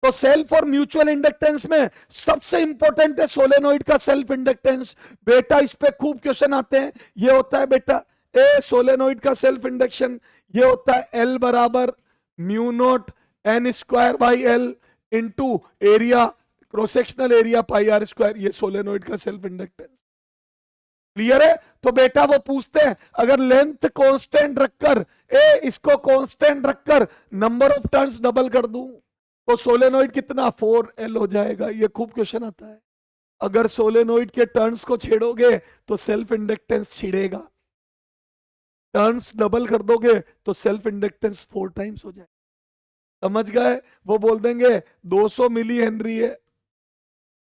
तो सेल्फ और म्यूचुअल इंडक्टेंस में सबसे इंपॉर्टेंट है सोलेनोइड का सेल्फ इंडक्टेंस बेटा, इस पे खूब क्वेश्चन आते हैं। ये होता है बेटा ए सोलेनोइड का सेल्फ इंडक्शन, ये होता है एल बराबर mu not N square by L into area, cross sectional area pi R square, ये सोलेनोइड का सेल्फ इंडक्टेंस। क्लियर है? तो बेटा वो पूछते हैं अगर लेंथ कांस्टेंट रखकर, इसको कांस्टेंट रखकर नंबर ऑफ टर्न्स डबल कर दूं तो सोलेनोइड कितना 4L हो जाएगा, ये खूब क्वेश्चन आता है। अगर सोलेनोइड के टर्न्स को छेड़ोगे तो सेल्फ इंडक्टेंस छिड़ेगा, टर्न्स डबल कर दोगे तो सेल्फ इंडक्टेंस 4 टाइम्स हो जाएगा। समझ गए? वो बोल देंगे 200 मिली हेनरी है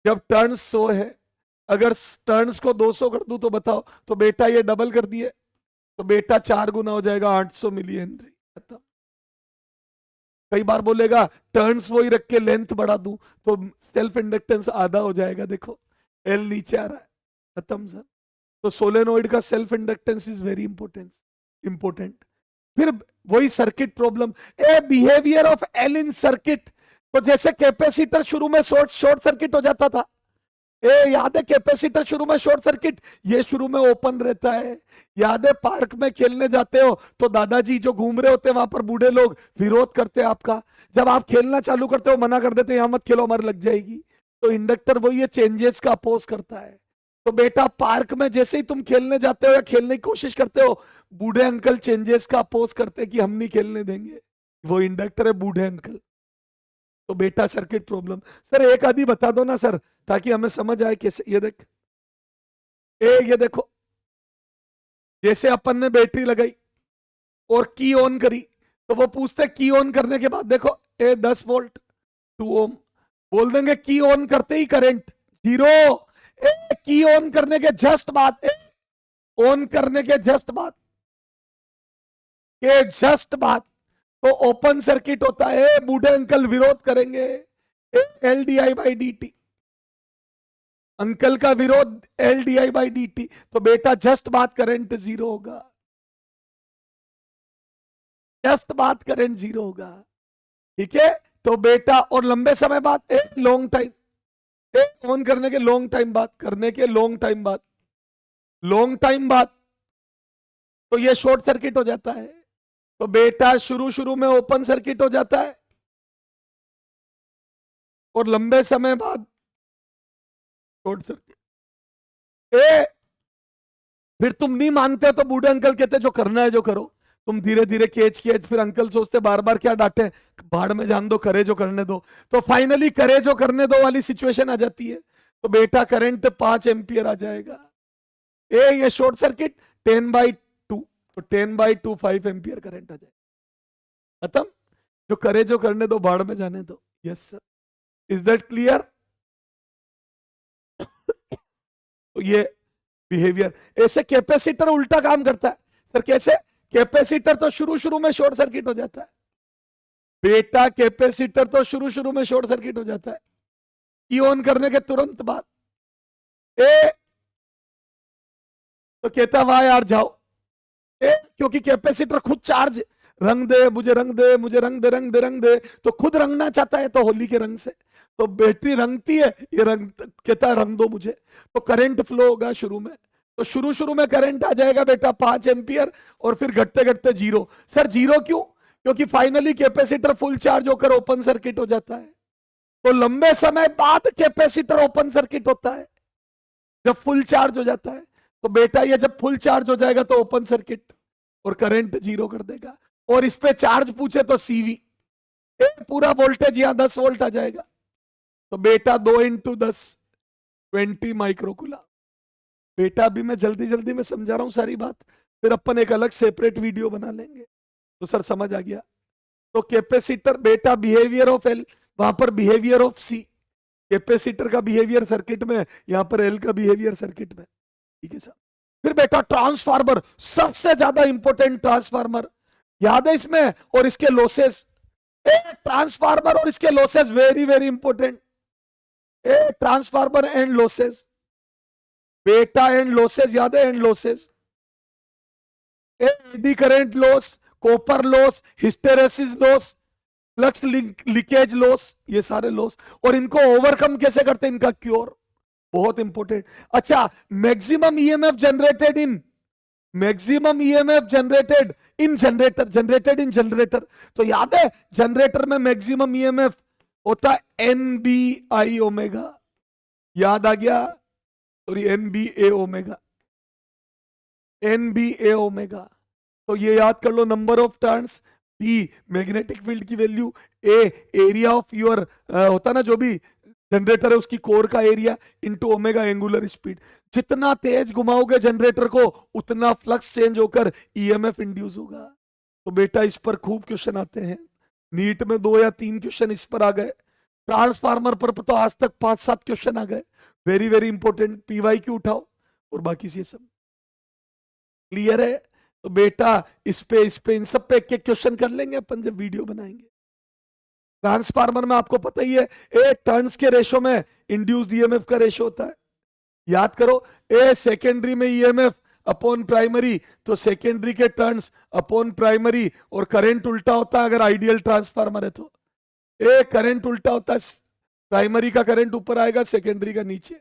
जब टर्न्स 100 है, अगर टर्न्स को 200 कर दूं तो बताओ, तो बेटा ये डबल कर दिए तो बेटा 4 गुना हो जाएगा 800 मिली हेनरी। खत्म। कई बार बोलेगा टर्न्स वही रख के लेंथ बढ़ा दूं तो सेल्फ इंडक्टेंस आधा हो जाएगा, देखो एल नीचे आ रहा है। खत्म सर। तो सोलेनोइड का self inductance is very important. फिर वही circuit problem, A behaviour of L in circuit, तो जैसे कैपेसिटर शुरू में शॉर्ट सर्किट हो जाता था, याद है कैपेसिटर शुरू में शॉर्ट सर्किट, ये शुरू में ओपन रहता है। याद है पार्क में खेलने जाते हो तो दादाजी जो घूम रहे होते हैं वहां पर बूढ़े लोग विरोध करते हैं आपका, जब आप खेलना चालू करते हो मना कर देते यहां मत खेलो हमारे लग जाएगी। तो इंडक्टर वो ये चेंजेस का अपोज करता है। तो बेटा पार्क में जैसे ही तुम खेलने जाते हो या खेलने की कोशिश करते हो, बूढ़े अंकल चेंजेस का अपोज करते हैं कि हम नहीं खेलने देंगे। वो इंडक्टर है बूढ़े अंकल। तो बेटा सर्किट प्रॉब्लम, सर एक आधी बता दो ना सर, ताकि हमें समझ आए कैसे। ये देखो, जैसे अपन ने बैटरी लगाई और की ऑन करी, तो वो पूछते की ऑन करने के बाद देखो, ए 10 वोल्ट 2 ओम, बोल देंगे की ऑन करते ही करंट 0। की ऑन करने के जस्ट बाद, ऑन करने के जस्ट बाद तो ओपन सर्किट होता है, बूढ़े अंकल विरोध करेंगे, L D I by d T, uncle का विरोध L D I by d T. तो बेटा जस्ट बाद करंट 0 होगा, जस्ट बाद करंट 0 होगा, ठीक है। तो बेटा और लंबे समय बाद, लॉन्ग टाइम, ऑन करने के लॉन्ग टाइम बाद, लॉन्ग टाइम बाद तो ये शॉर्ट सर्किट हो जाता है। तो बेटा शुरू में ओपन सर्किट हो जाता है और लंबे समय बाद शॉर्ट सर्किट। फिर तुम नहीं मानते तो बूढ़े अंकल कहते जो करना है जो करो, तुम धीरे धीरे केच, फिर अंकल सोचते बार बार क्या डांटे, भाड़ में जान दो, करे जो करने दो। तो फाइनली करे जो करने दो वाली सिचुएशन आ जाती है। तो बेटा करंट 5 एम्पियर आ जाएगा। ये शॉर्ट सर्किट 10/2, तो 10/2 5 एम्पियर करंट आ जाएगा, खत्म। जो करे जो करने दो, भाड़ में जाने दो। Yes sir, is that clear? तो ये बिहेवियर, ऐसे कैपेसिटर उल्टा काम करता है सर। कैसे? कैपेसिटर तो शुरू में शॉर्ट सर्किट हो जाता है बेटा, कैपेसिटर तो शुरू में शॉर्ट सर्किट हो जाता है की ऑन करने के तुरंत बाद। तो कहता वाह यार जाओ, क्योंकि कैपेसिटर खुद चार्ज, रंग दे मुझे, रंग दे मुझे, रंग दे, तो खुद रंगना चाहता है तो होली के रंग से। तो बैटरी रंगती है, ये रंग कहता है रंग दो मुझे, तो करंट फ्लो होगा शुरू में। तो शुरू में करंट आ जाएगा बेटा 5 एम्पियर, और फिर घटते घटते 0। सर 0 क्यों? क्योंकि फाइनली कैपेसिटर फुल चार्ज होकर ओपन सर्किट हो जाता है। तो लंबे समय बाद कैपेसिटर ओपन सर्किट होता है जब फुल चार्ज हो जाता है। तो बेटा ये जब फुल चार्ज हो जाएगा तो ओपन सर्किट और करंट 0 कर देगा। और इस पे चार्ज पूछे तो सीवी, पूरा वोल्टेज यहां 10 वोल्ट आ जाएगा। तो बेटा 2 × 10 20 माइक्रोकुला। बेटा अभी मैं जल्दी में समझा रहा हूं सारी बात, फिर अपन एक अलग सेपरेट वीडियो बना लेंगे। तो सर समझ आ गया। तो कैपेसिटर बेटा बिहेवियर ऑफ एल, वहां पर बिहेवियर ऑफ सी, कैपेसिटर का बिहेवियर सर्किट में, यहां पर एल का बिहेवियर सर्किट में, ठीक है सर। फिर बेटा ट्रांसफार्मर, सबसे ज्यादा इंपॉर्टेंट ट्रांसफार्मर, याद है इसमें, और इसके लॉसेस। ट्रांसफार्मर और इसके losses very important. Transformer and losses बेटा, एंड लॉसेस याद है, and losses, eddy current loss, copper loss, hysteresis loss, flux leakage loss, ये सारे लॉस। और इनको ओवरकम कैसे करते हैं, इनका क्योर, बहुत इंपॉर्टेंट। अच्छा, maximum EMF generated in generator, तो याद है जनरेटर में मैक्सिमम ईएमएफ होता है एनबीआई ओमेगा, याद आ गया? Sorry, NBA omega. तो ये याद कर लो, number of turns, B magnetic field की value, A area of your होता ना जो भी जनरेटर है उसकी कोर का area, into omega angular speed. जितना तेज घुमाओगे जनरेटर को उतना फ्लक्स चेंज होकर ईएमएफ इंड्यूस होगा। तो बेटा इस पर खूब क्वेश्चन आते हैं, नीट में 2 या 3 क्वेश्चन इस पर आ गए। ट्रांसफार्मर पर तो आज तक 5-7 क्वेश्चन आ गए, वेरी इंपॉर्टेंट। पीवाईक्यू उठाओ और बाकी से सब क्लियर है। तो बेटा इस पे इन सब पे एक क्वेश्चन कर लेंगे अपन जब वीडियो बनाएंगे। ट्रांसफार्मर में आपको पता ही है, टर्न्स के रेशो में इंड्यूस्ड ईएमएफ का रेशो होता है, याद करो। सेकेंडरी में ईएमएफ अपॉन प्राइमरी, तो सेकेंडरी के टर्न्स अपॉन प्राइमरी, और करंट उल्टा होता है अगर आइडियल ट्रांसफार्मर है तो। करंट उल्टा होता है, प्राइमरी का करंट ऊपर आएगा, सेकेंडरी का नीचे।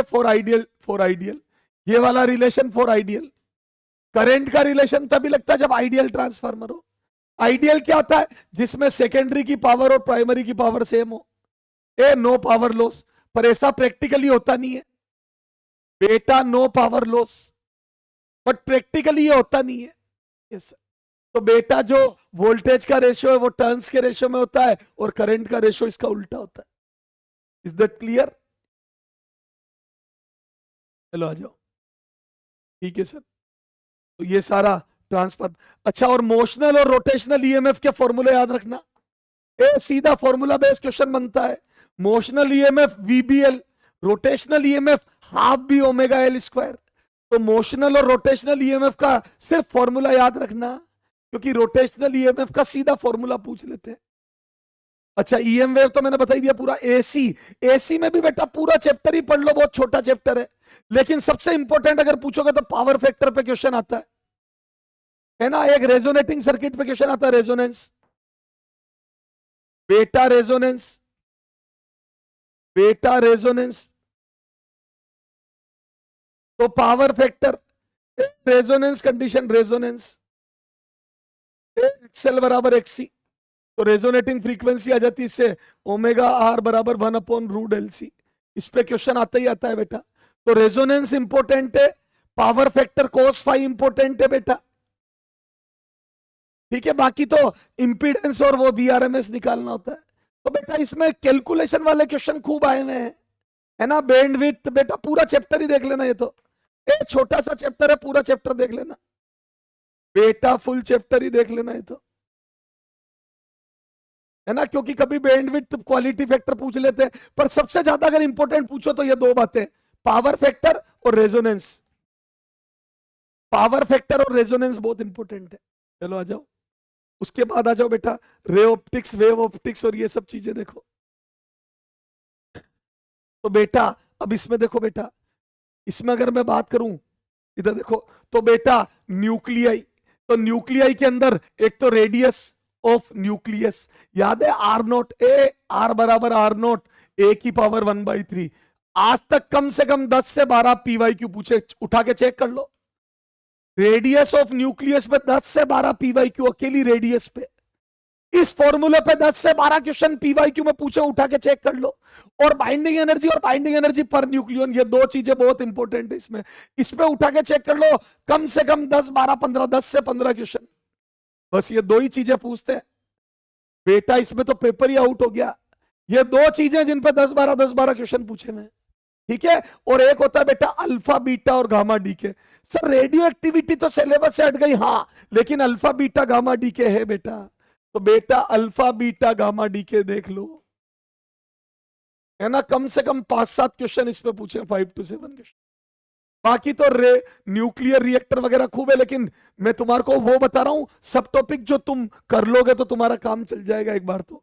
फॉर आइडियल, ये वाला रिलेशन फॉर आइडियल। करंट का रिलेशन तभी लगता है जब आइडियल ट्रांसफार्मर हो। आइडियल क्या होता है? जिसमें सेकेंडरी की पावर और प्राइमरी की पावर सेम हो, नो पावर लॉस। पर ऐसा प्रैक्टिकली होता नहीं है बेटा, no power loss, but practically ये होता नहीं है। Yes sir. तो बेटा जो वोल्टेज का रेशियो है वो टर्न्स के रेशियो में होता है और करंट का रेशियो इसका उल्टा होता है। Is that clear? चलो आ जाओ। ठीक है सर, तो ये सारा ट्रांसफर। अच्छा, और मोशनल और रोटेशनल ईएमएफ के फॉर्मूले याद रखना। ए सीधा फॉर्मूला बेस्ड क्वेश्चन बनता है। Motional EMF VBL, rotational EMF half B omega L square. तो मोशनल और रोटेशनल ईएमएफ का सिर्फ फॉर्मूला याद रखना, क्योंकि रोटेशनल ईएमएफ का सीधा फॉर्मूला पूछ लेते हैं। अच्छा, ईएम वेव तो मैंने बता ही दिया पूरा। एसी, एसी में भी बेटा पूरा चैप्टर ही पढ़ लो, बहुत छोटा चैप्टर है, लेकिन सबसे इंपॉर्टेंट अगर पूछोगे तो पावर फैक्टर पे क्वेश्चन आता है ना। एक रेजोनेटिंग सर्किट पे क्वेश्चन आता है, रेजोनेंस, बेटा रेजोनेंस, बेटा रेजोनेंस। तो power factor, resonance condition, resonance XL बराबर एक्सी, तो रेजोनेटिंग फ्रीक्वेंसी आ जाती है इससे, ओमेगा आर बराबर 1/√LC। इस पे क्वेश्चन आता ही आता है बेटा। तो रेजोनेंस इंपॉर्टेंट है, power factor cos phi important है बेटा। ठीक है, बाकी तो इंपीडेंस और वो VRMS निकालना होता है। तो बेटा इसमें कैलकुलेशन वाले क्वेश्चन खूब आए हुए हैं, है ना। बैंड विड्थ बेटा पूरा चैप्टर ही देख लेना, ये तो एक छोटा सा चैप्टर है, पूरा चैप्टर देख लेना बेटा, फुल चैप्टर ही देख लेना ये तो, है ना। क्योंकि कभी बैंडविड्थ क्वालिटी फैक्टर पूछ लेते हैं, पर सबसे ज्यादा अगर इंपॉर्टेंट पूछो तो ये दो बातें, पावर फैक्टर और रेजोनेंस। पावर फैक्टर और रेजोनेंस बहुत इंपॉर्टेंट है। चलो आ जाओ, उसके बाद आ जाओ बेटा रे ऑप्टिक्स, वेव ऑप्टिक्स और ये सब चीजें देखो। तो बेटा अब इसमें देखो बेटा, इसमें अगर मैं बात करूं, इधर देखो, तो बेटा न्यूक्लियाई, तो न्यूक्लियाई के अंदर एक तो रेडियस ऑफ न्यूक्लियस याद है, R0 ए, आर बराबर R0 ए की पावर 1/3। आज तक कम से कम 10 से 12 PYQ पूछे, उठा के चेक कर लो। रेडियस ऑफ न्यूक्लियस पे 10 से 12 PYQ, अकेली रेडियस पे। इस फॉर्मूले पे 10 से 12 क्वेश्चन PYQ में पूछे, उठा के चेक कर लो। और बाइंडिंग एनर्जी और बाइंडिंग एनर्जी पर न्यूक्लियन, ये दो चीजें बहुत इंपॉर्टेंट है इसमें। इस पे उठा के चेक कर लो, कम से कम 10 12 15, 10 से 15 क्वेश्चन, बस ये दो ही चीजें पूछते हैं बेटा। इसमें तो पेपर ही आउट हो गया। ये दो चीजें जिन पे 10 12 क्वेश्चन पूछे में, ठीक है। और एक होता है बेटा अल्फा बीटा और गामा डी के। सर रेडियो एक्टिविटी तो सिलेबस से हट गई, हाँ, लेकिन अल्फा बीटा गामा डी के है बेटा। तो बेटा अल्फा बीटा गामा डी के देख लो, है ना। कम से कम 5-7 क्वेश्चन इस पे पूछे, 5 to 7 क्वेश्चन। बाकी तो न्यूक्लियर रिएक्टर वगैरह खूब है, लेकिन मैं तुम्हारे को वो बता रहा हूं, सब टॉपिक जो तुम कर लोगे तो तुम्हारा काम चल जाएगा एक बार तो।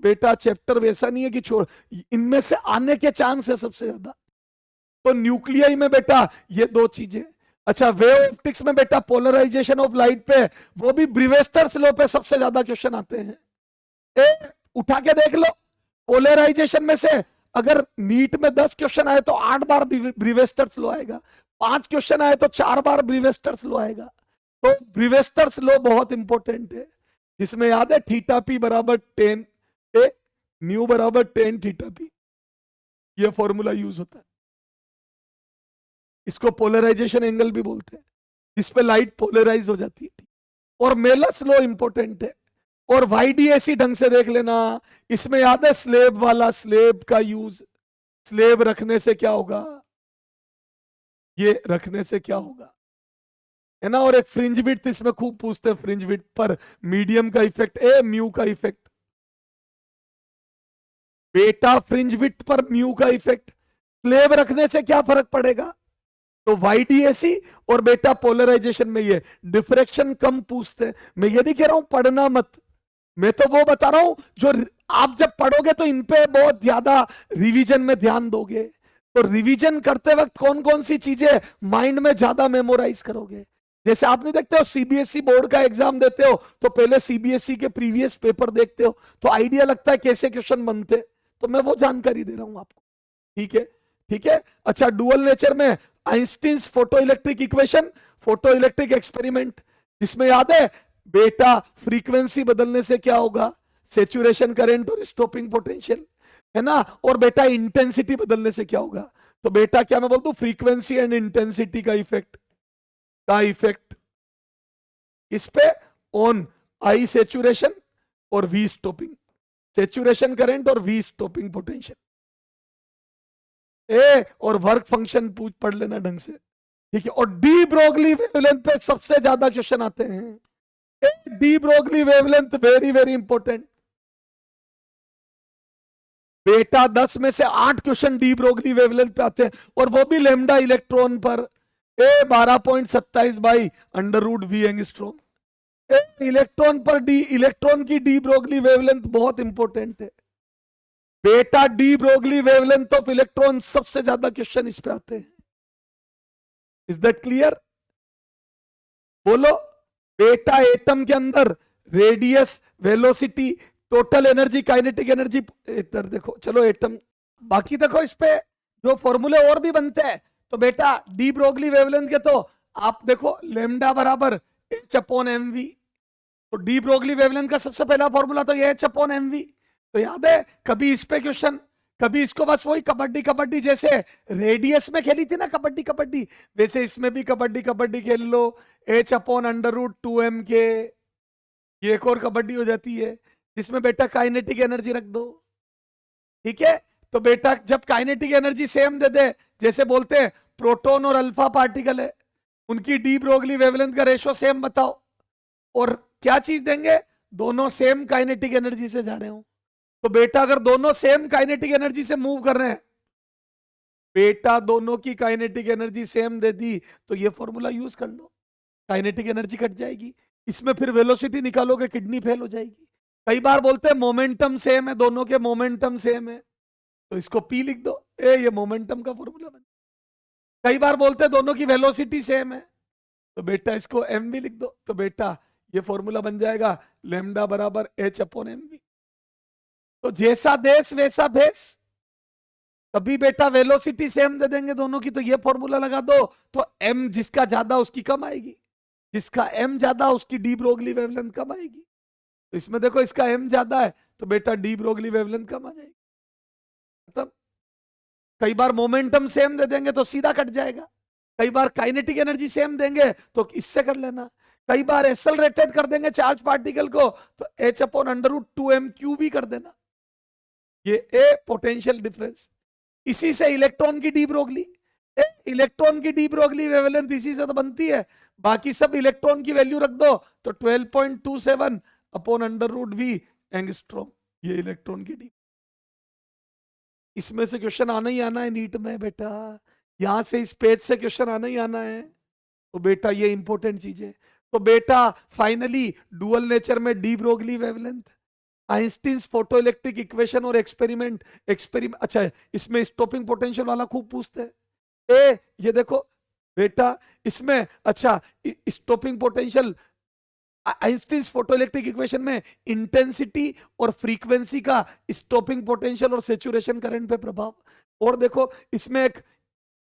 बेटा चैप्टर वैसा नहीं है कि छोड़, इनमें से आने के चांस है सबसे ज्यादा। तो न्यूक्लियाई में बेटा ये दो चीजें। अच्छा, वेव ऑप्टिक्स में बेटा पोलराइजेशन ऑफ लाइट पे, वो भी ब्रीवेस्टर्स लॉ पे सबसे ज्यादा क्वेश्चन आते हैं। उठा के देख लो, पोलराइजेशन में से अगर नीट में 10 क्वेश्चन आए तो 8 बार ब्रीवेस्टर्स लॉ आएगा, 5 क्वेश्चन आए तो 4 बार ब्रीवेस्टर्स लॉ आएगा। तो ब्रीवेस्टर्स लॉ बहुत इंपॉर्टेंट है, जिसमें याद है थीटा पी बराबर 10 ए, न्यू बराबर 10 थीटा पी, ये फॉर्मूला यूज होता है। इसको पोलराइजेशन एंगल भी बोलते हैं, जिसपे लाइट पोलराइज हो जाती है। और मेलस लॉ इंपॉर्टेंट है। और YDAC ढंग से देख लेना, इसमें याद है स्लेब वाला, स्लेब का यूज, स्लेब रखने से क्या होगा, ये रखने से क्या होगा, है ना। और एक फ्रिंज विड्थ इसमें खूब पूछते हैं, फ्रिंज विड्थ पर मीडियम का इफेक्ट, म्यू का इफेक्ट बेटा, फ्रिंज विड्थ पर म्यू का इफेक्ट, स्लेब रखने से क्या फर्क पड़ेगा। तो YDAC और बेटा पोलराइजेशन में ये डिफ्रेक्शन कम पूछते हैं। मैं ये नहीं कह रहा हूं पढ़ना मत, मैं तो वो बता रहा हूं जो आप जब पढ़ोगे तो इन पे बहुत ज्यादा रिवीजन में ध्यान दोगे। तो रिवीजन करते वक्त कौन कौन सी चीजें माइंड में ज्यादा मेमोराइज करोगे। जैसे आप नहीं देखते हो CBSE बोर्ड का एग्जाम देते हो तो पहले CBSE के प्रीवियस पेपर देखते हो, तो आइडिया लगता है कैसे क्वेश्चन बनते। तो मैं वो जानकारी दे रहा हूं आपको, ठीक है, ठीक है। अच्छा, डुअल नेचर में Einstein's photo electric equation, photo electric experiment, जिसमें याद है बेटा फ्रीक्वेंसी बदलने से क्या होगा, सेचुरेशन करंट और स्टॉपिंग पोटेंशियल, है ना। और बेटा इंटेंसिटी बदलने से क्या होगा। तो बेटा क्या मैं बोलता हूं, फ्रीक्वेंसी एंड इंटेंसिटी का इफेक्ट इस पे ऑन आई सेचुरेशन और वी स्टॉपिंग, सेचुरेशन करंट और वी स्टॉपिंग पोटेंशियल। और वर्क फंक्शन पूछ पढ़ लेना ढंग से, ठीक है। और डी ब्रोगली वेवलेंथ पे सबसे ज्यादा क्वेश्चन आते हैं। D Broglie wavelength very very important बेटा, 10 में से 8 क्वेश्चन डी ब्रोगली वेवलेंथ पे आते हैं, और वो भी लेमडा इलेक्ट्रॉन पर। 12.27 by under root V angstrom. Electron पर डी, इलेक्ट्रॉन की डी ब्रोगली वेवलेंथ बहुत इंपॉर्टेंट है बेटा। De Broglie wavelength of electron सबसे ज्यादा क्वेश्चन इस पे आते हैं। Is that clear? बोलो बेटा, एटम के अंदर radius, velocity, total energy, kinetic energy, इधर देखो, चलो एटम, बाकी देखो इस पे जो फॉर्मूले और भी बनते हैं। तो बेटा डी ब्रोगली वेवलेंथ के तो आप देखो लेमडा बराबर एच अपॉन एम वी। तो डी ब्रोगली वेवलेंथ का सबसे पहला फॉर्मूला तो ये एच अपॉन एम वी। तो याद है कभी इस पे क्वेश्चन, कभी इसको बस वही कबड्डी कबड्डी, जैसे रेडियस में खेली थी ना कबड्डी कबड्डी, वैसे इसमें भी कबड्डी कबड्डी खेल लो। H upon under root 2m के, ये एक और कबड्डी हो जाती है जिसमें बेटा काइनेटिक एनर्जी रख दो, ठीक है। तो बेटा जब काइनेटिक एनर्जी सेम दे दे, जैसे बोलते हैं प्रोटॉन और अल्फा पार्टिकल है, उनकी डी ब्रोगली वेवलेंथ का रेशो सेम बताओ, और क्या चीज देंगे, दोनों सेम काइनेटिक एनर्जी से जा रहे हो। तो बेटा अगर दोनों सेम काइनेटिक एनर्जी से मूव कर रहे हैं, बेटा दोनों की काइनेटिक एनर्जी सेम दे दी, तो ये फॉर्मूला यूज कर लो, काइनेटिक एनर्जी कट जाएगी। इसमें फिर वेलोसिटी निकालोगे, किडनी फेल हो जाएगी। कई बार बोलते हैं मोमेंटम सेम है, दोनों के मोमेंटम सेम है, तो इसको पी लिख दो, ये मोमेंटम का फॉर्मूला बन। कई बार बोलते हैं दोनों की वेलोसिटी सेम है, तो बेटा इसको एम भी लिख दो, तो बेटा ये फॉर्मूला बन जाएगा लेमडा बराबर एच अपॉन एम वी। तो जैसा देश वैसा भेस, तभी बेटा वेलोसिटी सेम दे देंगे दोनों की, तो ये फॉर्मूला लगा दो, तो एम जिसका ज्यादा उसकी कम आएगी, जिसका एम ज्यादा उसकी डी ब्रोगली वेवलेंथ कम आएगी। तो इसमें देखो इसका एम ज्यादा है, तो बेटा डी ब्रोगली वेवलेंथ कम आ जाएगी। मतलब कई बार मोमेंटम सेम दे देंगे तो सीधा कट जाएगा, कई बार काइनेटिक एनर्जी सेम देंगे तो इससे कर लेना, कई बार एक्सेलरेटेड कर देंगे चार्ज पार्टिकल को, तो H upon under root 2m Q भी कर देना। ये ए पोटेंशियल डिफरेंस, इसी से इलेक्ट्रॉन की डी ब्रोगली, इलेक्ट्रॉन की डी ब्रोगली वेवलेंथ इसी से तो बनती है। बाकी सब इलेक्ट्रॉन की वैल्यू रख दो, तो 12.27 upon under root V angstrom, ये इलेक्ट्रॉन की डी। इसमें से क्वेश्चन आना ही आना है नीट में बेटा, यहां से इस पेज से क्वेश्चन आना ही आना है। तो बेटा ये इंपॉर्टेंट चीज है। तो बेटा फाइनली डुअल नेचर में D Broglie wavelength, Einstein's photo electric equation और एक्सपेरिमेंट, अच्छा इसमें स्टॉपिंग पोटेंशियल वाला खूब पूछते हैं। ये देखो बेटा इसमें, अच्छा stopping potential, Einstein's photo electric equation में इंटेंसिटी और फ्रीक्वेंसी का स्टॉपिंग पोटेंशियल और सेचुरेशन करंट पे प्रभाव। और देखो इसमें एक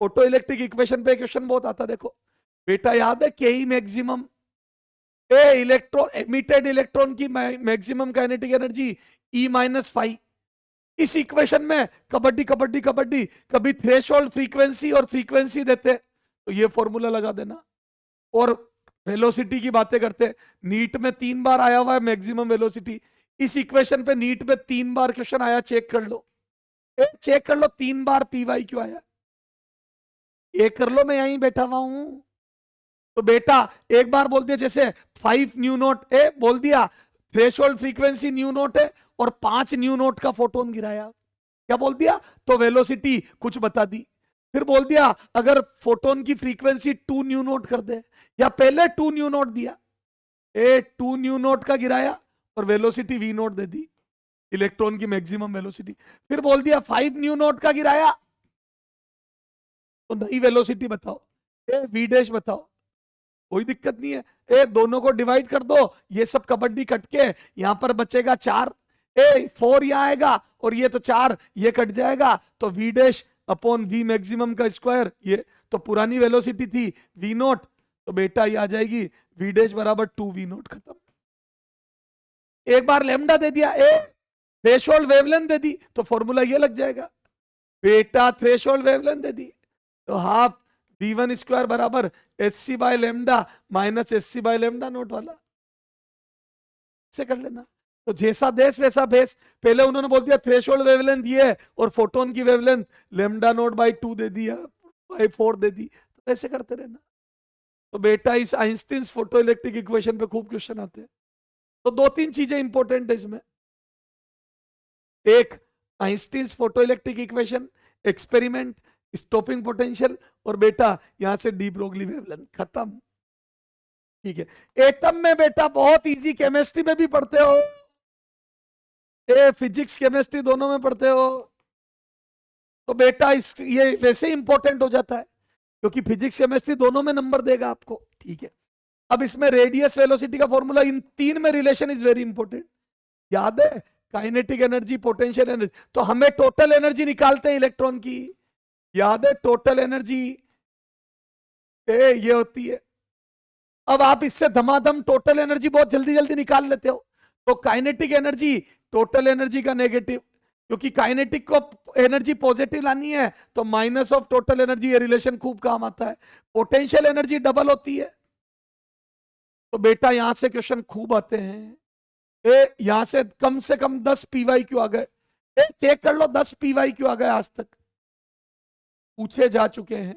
फोटो इलेक्ट्रिक इक्वेशन पे क्वेश्चन बहुत आता, देखो बेटा याद है के मैक्सिमम, इलेक्ट्रॉन एमिटेड इलेक्ट्रॉन की मैक्सिमम काइनेटिक एनर्जी E-5। इस इक्वेशन में कबड्डी कबड्डी कबड्डी, कभी थ्रेशोल्ड फ्रीक्वेंसी और फ्रीक्वेंसी देते, तो ये फॉर्मूला लगा देना। और वेलोसिटी की बातें करते, नीट में 3 बार आया हुआ है मैक्सिमम वेलोसिटी, इस इक्वेशन पे नीट में 3 बार क्वेश्चन आया, चेक कर लो, चेक कर लो 3 बार पीवाई क्यों आया, ये कर लो, मैं यहीं बैठा हुआ हूं। तो बेटा एक बार बोल दिया, जैसे 5 न्यू नोट बोल दिया, थ्रेशोल्ड फ्रीक्वेंसी न्यू नोट है और 5 न्यू नोट का फोटोन गिराया, क्या बोल दिया, तो वेलोसिटी कुछ बता दी। फिर बोल दिया अगर फोटोन की फ्रीक्वेंसी 2 न्यू नोट कर दे, या पहले 2 न्यू नोट दिया, 2 न्यू नोट का गिराया और वेलोसिटी वी नोट दे दी, इलेक्ट्रॉन की मैक्सिमम वेलोसिटी। फिर बोल दिया 5 न्यू नोट का गिराया, तो नई वेलोसिटी बताओ, वी डैश बताओ, कोई दिक्कत नहीं है। दोनों को डिवाइड कर दो, ये सब कबड्डी कट के यहां पर बचेगा 4, 4 यहां आएगा और ये तो 4 ये कट जाएगा, तो V dash upon V maximum का स्क्वायर, ये तो पुरानी वेलोसिटी थी वी नोट, तो बेटा ये आ जाएगी वी डैश बराबर 2 वी नोट, खत्म। एक बार लेमडा दे दिया, थ्रेशोल्ड वेवलेंथ दे दी, तो फॉर्मूला ये लग जाएगा बेटा, थ्रेशोल्ड वेवलेंथ दे दी तो हाफ V1 स्क्वायर बराबर hc by lambda minus hc by lambda note वाला से कर लेना। तो जैसा देश वैसा भेस। पहले उन्होंने बोल दिया थ्रेशोल्ड वेवलेंथ ये है और फोटोन की वेवलेंथ लेमडा नोट बाई 2 दे दिया, बाई 4 दे दी, तो ऐसे करते रहना। तो बेटा इस आइंस्टीन फोटो इलेक्ट्रिक इक्वेशन पे खूब क्वेश्चन आते हैं। तो दो तीन चीजें इंपॉर्टेंट है इसमें, एक Einstein photo electric equation, experiment, stopping potential, और बेटा यहां से डी ब्रोगली वेवलेंथ, खत्म। ठीक है, एटम में बेटा बहुत इजी, केमिस्ट्री में भी पढ़ते हो, फिजिक्स केमिस्ट्री दोनों में पढ़ते हो, तो बेटा इस ये वैसे इंपॉर्टेंट हो जाता है क्योंकि फिजिक्स केमिस्ट्री दोनों में नंबर देगा आपको। ठीक है, अब इसमें रेडियस वेलोसिटी का फॉर्मूला, इन तीन में रिलेशन इज वेरी इंपॉर्टेंट, याद है? काइनेटिक एनर्जी, पोटेंशियल एनर्जी, तो हमें टोटल एनर्जी निकालते हैं इलेक्ट्रॉन की, याद है? टोटल एनर्जी ये होती है। अब आप इससे धमाधम टोटल एनर्जी बहुत जल्दी जल्दी निकाल लेते हो। तो काइनेटिक एनर्जी टोटल एनर्जी का नेगेटिव, क्योंकि काइनेटिक को एनर्जी पॉजिटिव लानी है तो माइनस ऑफ टोटल एनर्जी, ये रिलेशन खूब काम आता है। पोटेंशियल एनर्जी डबल होती है। तो बेटा यहां से क्वेश्चन खूब आते हैं। यहां से कम 10 पीवाई क्यों आ गए? चेक कर लो 10 पीवाई क्यों आ गए, आज तक पूछे जा चुके हैं,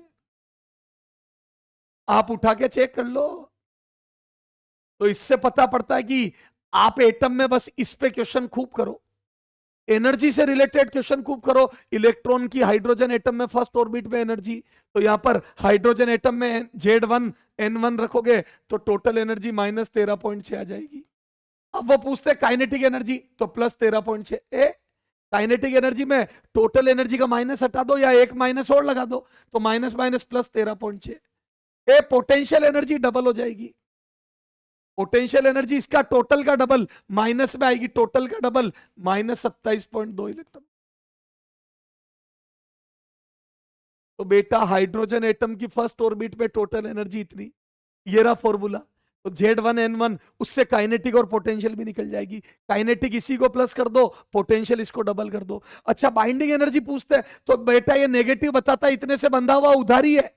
आप उठा के चेक कर लो। तो इससे पता पड़ता है कि आप एटम में बस इस पे क्वेश्चन खूब करो, एनर्जी से रिलेटेड क्वेश्चन खूब करो। इलेक्ट्रॉन की हाइड्रोजन एटम में फर्स्ट ऑर्बिट में एनर्जी, तो यहां पर हाइड्रोजन एटम में Z1 N1 रखोगे तो टोटल एनर्जी -13.6 आ जाएगी। अब वो पूछते हैं काइनेटिक एनर्जी, तो +13.6। काइनेटिक एनर्जी में टोटल एनर्जी का माइनस हटा दो या एक माइनस और लगा दो, तो minus minus +13.6। Potential energy double हो जाएगी। पोटेंशियल एनर्जी इसका टोटल का डबल, माइनस में आएगी, टोटल का डबल -27.2 इलेक्ट्रॉन। तो बेटा हाइड्रोजन एटम की फर्स्ट ऑर्बिट पे टोटल एनर्जी इतनी, ये रहा फॉर्मूला। तो Z1 N1 उससे काइनेटिक और पोटेंशियल भी निकल जाएगी। काइनेटिक इसी को प्लस कर दो, पोटेंशियल इसको डबल कर दो। अच्छा, बाइंडिंग एनर्जी पूछते हैं, तो बेटा ये नेगेटिव बताता है, इतने से बंधा हुआ उधारी है,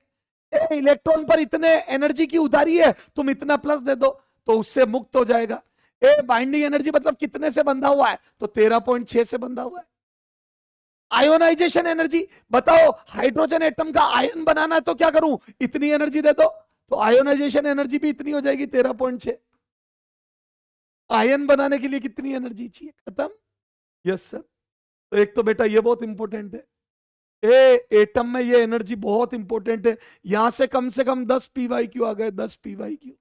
इलेक्ट्रॉन पर इतने एनर्जी की उधारी है, तुम इतना प्लस दे दो तो उससे मुक्त हो जाएगा। बाइंडिंग एनर्जी मतलब कितने से बंधा हुआ है, तो 13.6 से बंधा हुआ है। आयोनाइजेशन एनर्जी बताओ, हाइड्रोजन एटम का आयन बनाना है तो क्या करूं, इतनी एनर्जी दे दो, तो आयोनाइजेशन एनर्जी भी इतनी हो जाएगी 13.6। आयन बनाने के लिए कितनी एनर्जी चाहिए, खत्म। Yes sir. तो एक तो बेटा ये बहुत इंपॉर्टेंट है, एटम में ये एनर्जी बहुत इंपॉर्टेंट है। यहां से कम 10 पीवाई क्यू आ गए, 10 पीवाई क्यू।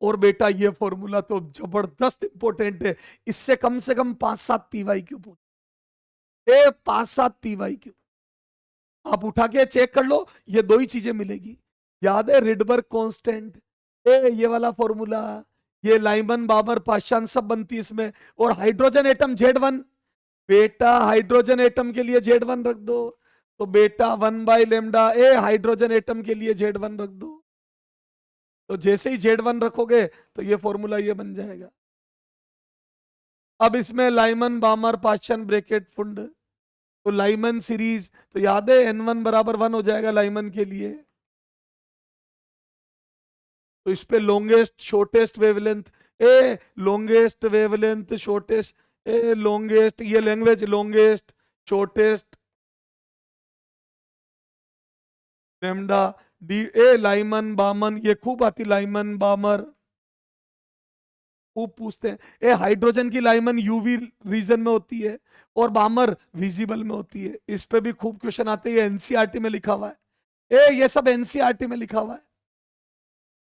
और बेटा ये फॉर्मूला तो जबरदस्त इंपॉर्टेंट है, इससे कम 5-7 पीवाई क्यू पूछ, 5-7 पीवाई क्यू आप उठा के चेक कर लो, ये दो ही चीजें मिलेगी। याद है रिडबर्ग कांस्टेंट, ये वाला फॉर्मूला, ये लाइमन बामर पाश्चान सब बनती है इसमें। और हाइड्रोजन एटम Z1, बेटा हाइड्रोजन एटम के लिए Z1 रख दो, तो बेटा 1/λ हाइड्रोजन एटम के लिए Z1 रख दो। तो जैसे ही Z1 रखोगे तो ये फॉर्मूला ये बन जाएगा। अब इसमें लाइमन बामर पाश्चन ब्रैकेट फुंड, तो लाइमन सीरीज, तो याद है N1 बराबर 1 हो जाएगा लाइमन के लिए। तो इस पे longest shortest wavelength, longest wavelength shortest, longest, ये language longest shortest lambda D, Lyman Balmer, ये खूब आती, लाइमन बामर खूब पूछते हैं। हाइड्रोजन की लाइमन यूवी रीजन में होती है और बामर विजिबल में होती है, इस पे भी खूब क्वेश्चन आते हैं। एनसीईआरटी में लिखा हुआ है, ये सब एनसीईआरटी में लिखा हुआ है।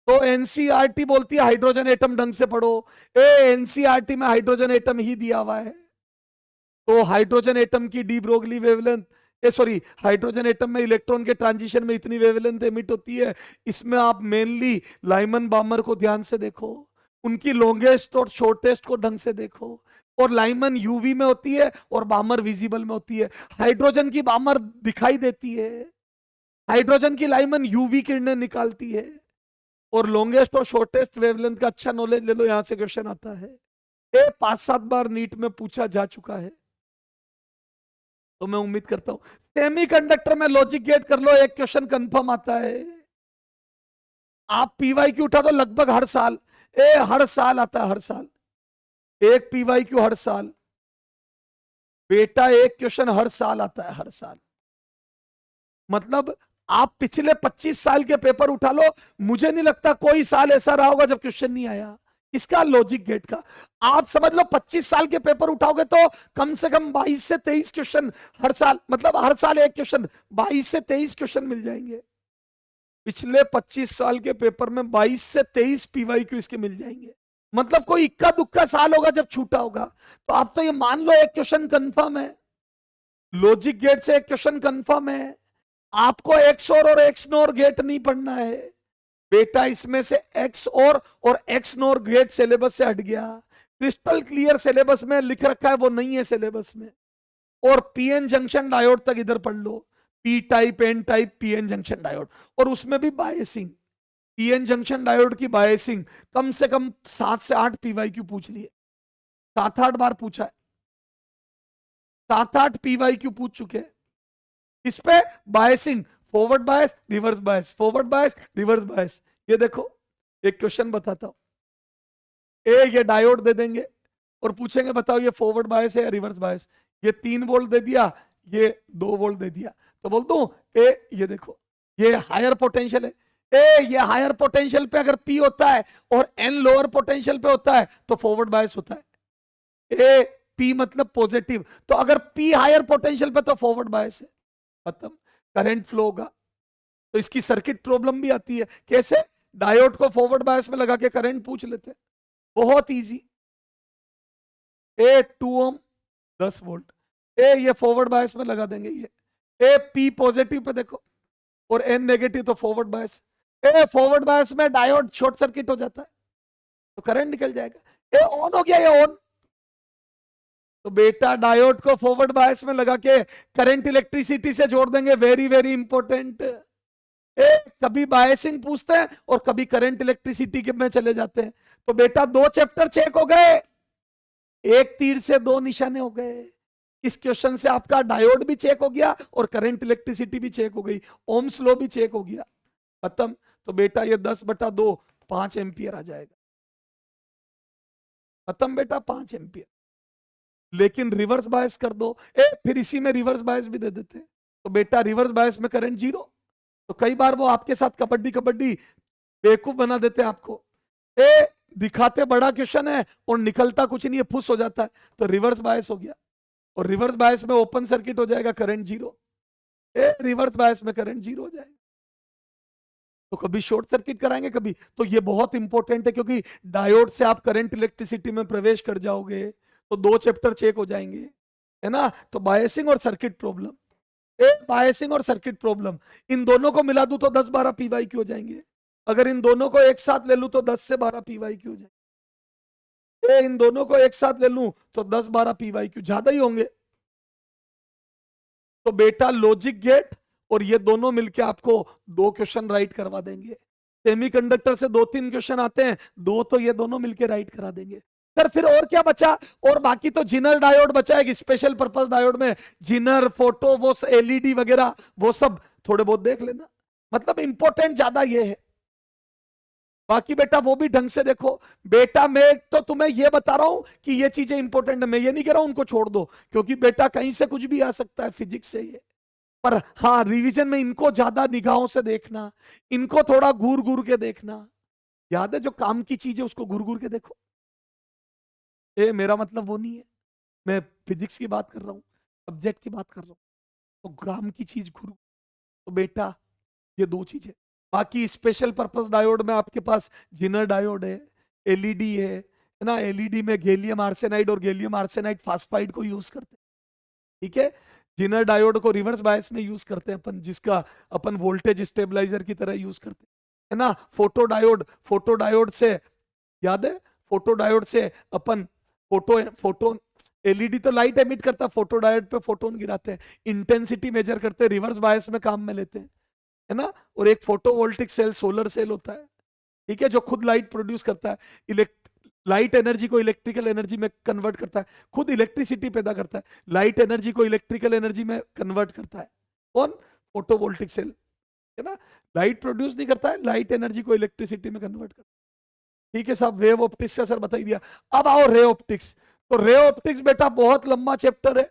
तो एनसीईआरटी बोलती है हाइड्रोजन एटम ढंग से पढ़ो, एनसीईआरटी में हाइड्रोजन एटम ही दिया हुआ है। तो हाइड्रोजन एटम की de Broglie wavelength, sorry hydrogen atom में इलेक्ट्रॉन के ट्रांजिशन में इतनी वेवलेंथ एमिट होती है। इसमें आप मेनली लाइमन बामर को ध्यान से देखो, उनकी लॉन्गेस्ट और शॉर्टेस्ट को ढंग से देखो। और लाइमन यूवी में होती है और बामर विजिबल में होती है। हाइड्रोजन की बामर दिखाई देती है, हाइड्रोजन की लाइमन यूवी किरणें निकालती है। और लॉन्गेस्ट और शॉर्टेस्ट वेवलेंथ का अच्छा नॉलेज ले लो, यहां से क्वेश्चन आता है। 5-7 बार नीट में पूछा जा चुका है। तो मैं उम्मीद करता हूं सेमीकंडक्टर में लॉजिक गेट कर लो, एक क्वेश्चन कंफर्म आता है। आप पीवाई क्यू उठा दो लगभग हर साल, हर साल आता है, हर साल एक पीवाई क्यू, हर साल बेटा एक क्वेश्चन हर साल आता है, हर साल। मतलब आप पिछले 25 साल के पेपर उठा लो, मुझे नहीं लगता कोई साल ऐसा रहा होगा जब क्वेश्चन नहीं आया। इसका लॉजिक गेट का आप समझ लो, 25 साल के पेपर उठाओगे तो कम से कम 22 से 23 क्वेश्चन हर साल, मतलब हर साल एक क्वेश्चन, 22 से 23 क्वेश्चन मिल जाएंगे। पिछले 25 साल के पेपर में 22 से 23 पीवाई क्यू इसके मिल जाएंगे। मतलब कोई इक्का दुक्का साल होगा जब छूटा होगा। तो आप तो ये मान लो एक क्वेश्चन कंफर्म है, लॉजिक गेट से एक क्वेश्चन कंफर्म है। आपको एक्स और एक्स नोर गेट नहीं पढ़ना है बेटा, इसमें से एक्स और एक्स नोर गेट सिलेबस से हट गया। क्रिस्टल क्लियर सिलेबस में लिख रखा है, वो नहीं है सिलेबस में। और पीएन जंक्शन डायोड तक इधर पढ़ लो, P type N type PN junction diode, और उसमें भी बायसिंग, पीएन जंक्शन डायोड की बायसिंग कम से कम 7 से 8 पीवाईक्यू पूछ लिए, 7-8 बार पूछा है, 7-8 पीवाईक्यू पूछ चुके हैं। इस पे biasing, forward bias, reverse bias, forward bias, reverse bias. ये देखो एक क्वेश्चन बताता हूं, ये डायोड दे देंगे और पूछेंगे बताओ ये फॉरवर्ड बायस है या रिवर्स बायस। ये 3 वोल्ट दे दिया, ये 2 वोल्ट दे दिया, तो बोल दूं ये देखो ये हायर पोटेंशियल है, ये हायर पोटेंशियल पे अगर पी होता है और एन लोअर पोटेंशियल पे होता है तो फॉरवर्ड बायस होता है। पी मतलब पॉजिटिव, तो अगर पी हायर पोटेंशियल पे तो फॉरवर्ड बायस है, खत्म, करंट फ्लो होगा। तो इसकी सर्किट प्रॉब्लम भी आती है, कैसे? डायोड को फॉरवर्ड बायस में लगा के करंट पूछ लेते हैं, बहुत इजी। 2 ओम 10 वोल्ट, ये फॉरवर्ड बायस में लगा देंगे, ये पी पॉजिटिव पे देखो और एन नेगेटिव तो फॉरवर्ड बायस, फॉरवर्ड बायस में डायोड शॉर्ट सर्किट हो जाता है तो करंट निकल जाएगा। ऑन हो गया, ये ऑन, तो बेटा डायोड को फॉरवर्ड बायस में लगा के करंट इलेक्ट्रिसिटी से जोड़ देंगे, वेरी वेरी इंपॉर्टेंट। कभी बायसिंग पूछते हैं और कभी करंट इलेक्ट्रिसिटी के में चले जाते हैं। तो बेटा 2 चैप्टर चेक हो गए, एक तीर से 2 निशाने हो गए। इस क्वेश्चन से आपका डायोड भी चेक हो गया और करंट इलेक्ट्रिसिटी भी चेक हो गई, ओम्स लॉ भी चेक हो गया, खत्म। तो बेटा ये 10/2 5 एम्पियर आ जाएगा, खत्म बेटा, 5 एम्पियर। लेकिन रिवर्स बायस कर दो, फिर इसी में रिवर्स बायस भी दे देते हैं, तो बेटा रिवर्स बायस में करंट 0। तो कई बार वो आपके साथ कबड्डी कबड्डी बेवकूफ बना देते हैं आपको, दिखाते बड़ा क्वेश्चन है और निकलता कुछ नहीं है, फुस हो जाता है, तो रिवर्स बायस हो गया। और रिवर्स बायस में ओपन सर्किट हो जाएगा, करंट 0, रिवर्स बायस में करंट 0 हो जाएगा। तो कभी शॉर्ट सर्किट कराएंगे कभी, तो ये बहुत इंपॉर्टेंट है, क्योंकि डायोड से आप करंट इलेक्ट्रिसिटी में प्रवेश कर जाओगे तो 2 चैप्टर चेक हो जाएंगे, है ना। तो बायसिंग और सर्किट प्रॉब्लम, बायसिंग और सर्किट प्रॉब्लम, इन दोनों को मिला दूं तो 10-12 पीवाईक्यू हो जाएंगे। अगर इन दोनों को एक साथ ले लूं तो 10 से 12 पीवाईक्यू हो जाएंगे। इन दोनों को एक साथ ले लूं तो 10-12 पीवाईक्यू ज्यादा ही होंगे। तो बेटा लॉजिक गेट और ये दोनों मिलके आपको 2 क्वेश्चन राइट करवा देंगे। सेमीकंडक्टर से 2-3 क्वेश्चन आते हैं, 2 तो ये दोनों मिलके राइट करा देंगे। फिर और क्या बचा? और बाकी तो जिनर डायोड बचा है, स्पेशल पर्पस डायोड में जिनर, फोटो, वो एलईडी वगैरह वो सब थोड़े बहुत देख लेना, मतलब इंपॉर्टेंट ज्यादा ये है। बाकी बेटा वो भी ढंग से देखो। बेटा मैं तो तुम्हें ये बता रहा हूं कि ये चीजें इंपॉर्टेंट है, मैं ये नहीं कह रहा हूं उनको छोड़ दो, क्योंकि बेटा कहीं से कुछ भी आ सकता है फिजिक्स से ये। पर हाँ, रिवीजन में इनको ज्यादा निगाहों से देखना, इनको थोड़ा घूर घूर के देखना। याद है, जो काम की चीज है उसको घूर घूर के देखो। मेरा मतलब वो नहीं है, मैं फिजिक्स की बात कर रहा हूँ, सब्जेक्ट की बात कर रहा हूँ, तो काम की चीज घूर। तो बेटा ये 2 चीजें। बाकी स्पेशल पर्पस डायोड में आपके पास जिनर डायोड है, एलईडी है ना। एलईडी में गैलियम आर्सेनाइड और गैलियम आर्सेनाइड फास्फाइड को यूज करते हैं, ठीक है। जिनर डायोड को रिवर्स बायस में यूज करते हैं अपन, जिसका अपन वोल्टेज स्टेबलाइजर की तरह यूज करते हैं, है ना। फोटो डायोड से, याद है, फोटो डायोड से अपन फोटोन एलईडी तो लाइट एमिट करता है, फोटो डायोड पे फोटोन गिराते हैं, इंटेंसिटी मेजर करते हैं, रिवर्स बायस में काम में लेते हैं, है ना। और एक फोटोवोल्टिक सेल सोलर सेल होता है, ठीक है, जो खुद लाइट प्रोड्यूस करता है। लाइट एनर्जी को इलेक्ट्रिकल एनर्जी में कन्वर्ट करता है, खुद इलेक्ट्रिसिटी पैदा करता है, लाइट एनर्जी को इलेक्ट्रिकल एनर्जी में कन्वर्ट करता है। कौन? फोटोवोल्टिक सेल, है ना। लाइट प्रोड्यूस नहीं करता है, लाइट एनर्जी को इलेक्ट्रिसिटी में कन्वर्ट करता है। ठीक है साहब, वेव ऑप्टिक्स का सर बता ही दिया। अब आओ रे ऑप्टिक्स। तो रे ऑप्टिक्स बेटा बहुत लंबा चैप्टर है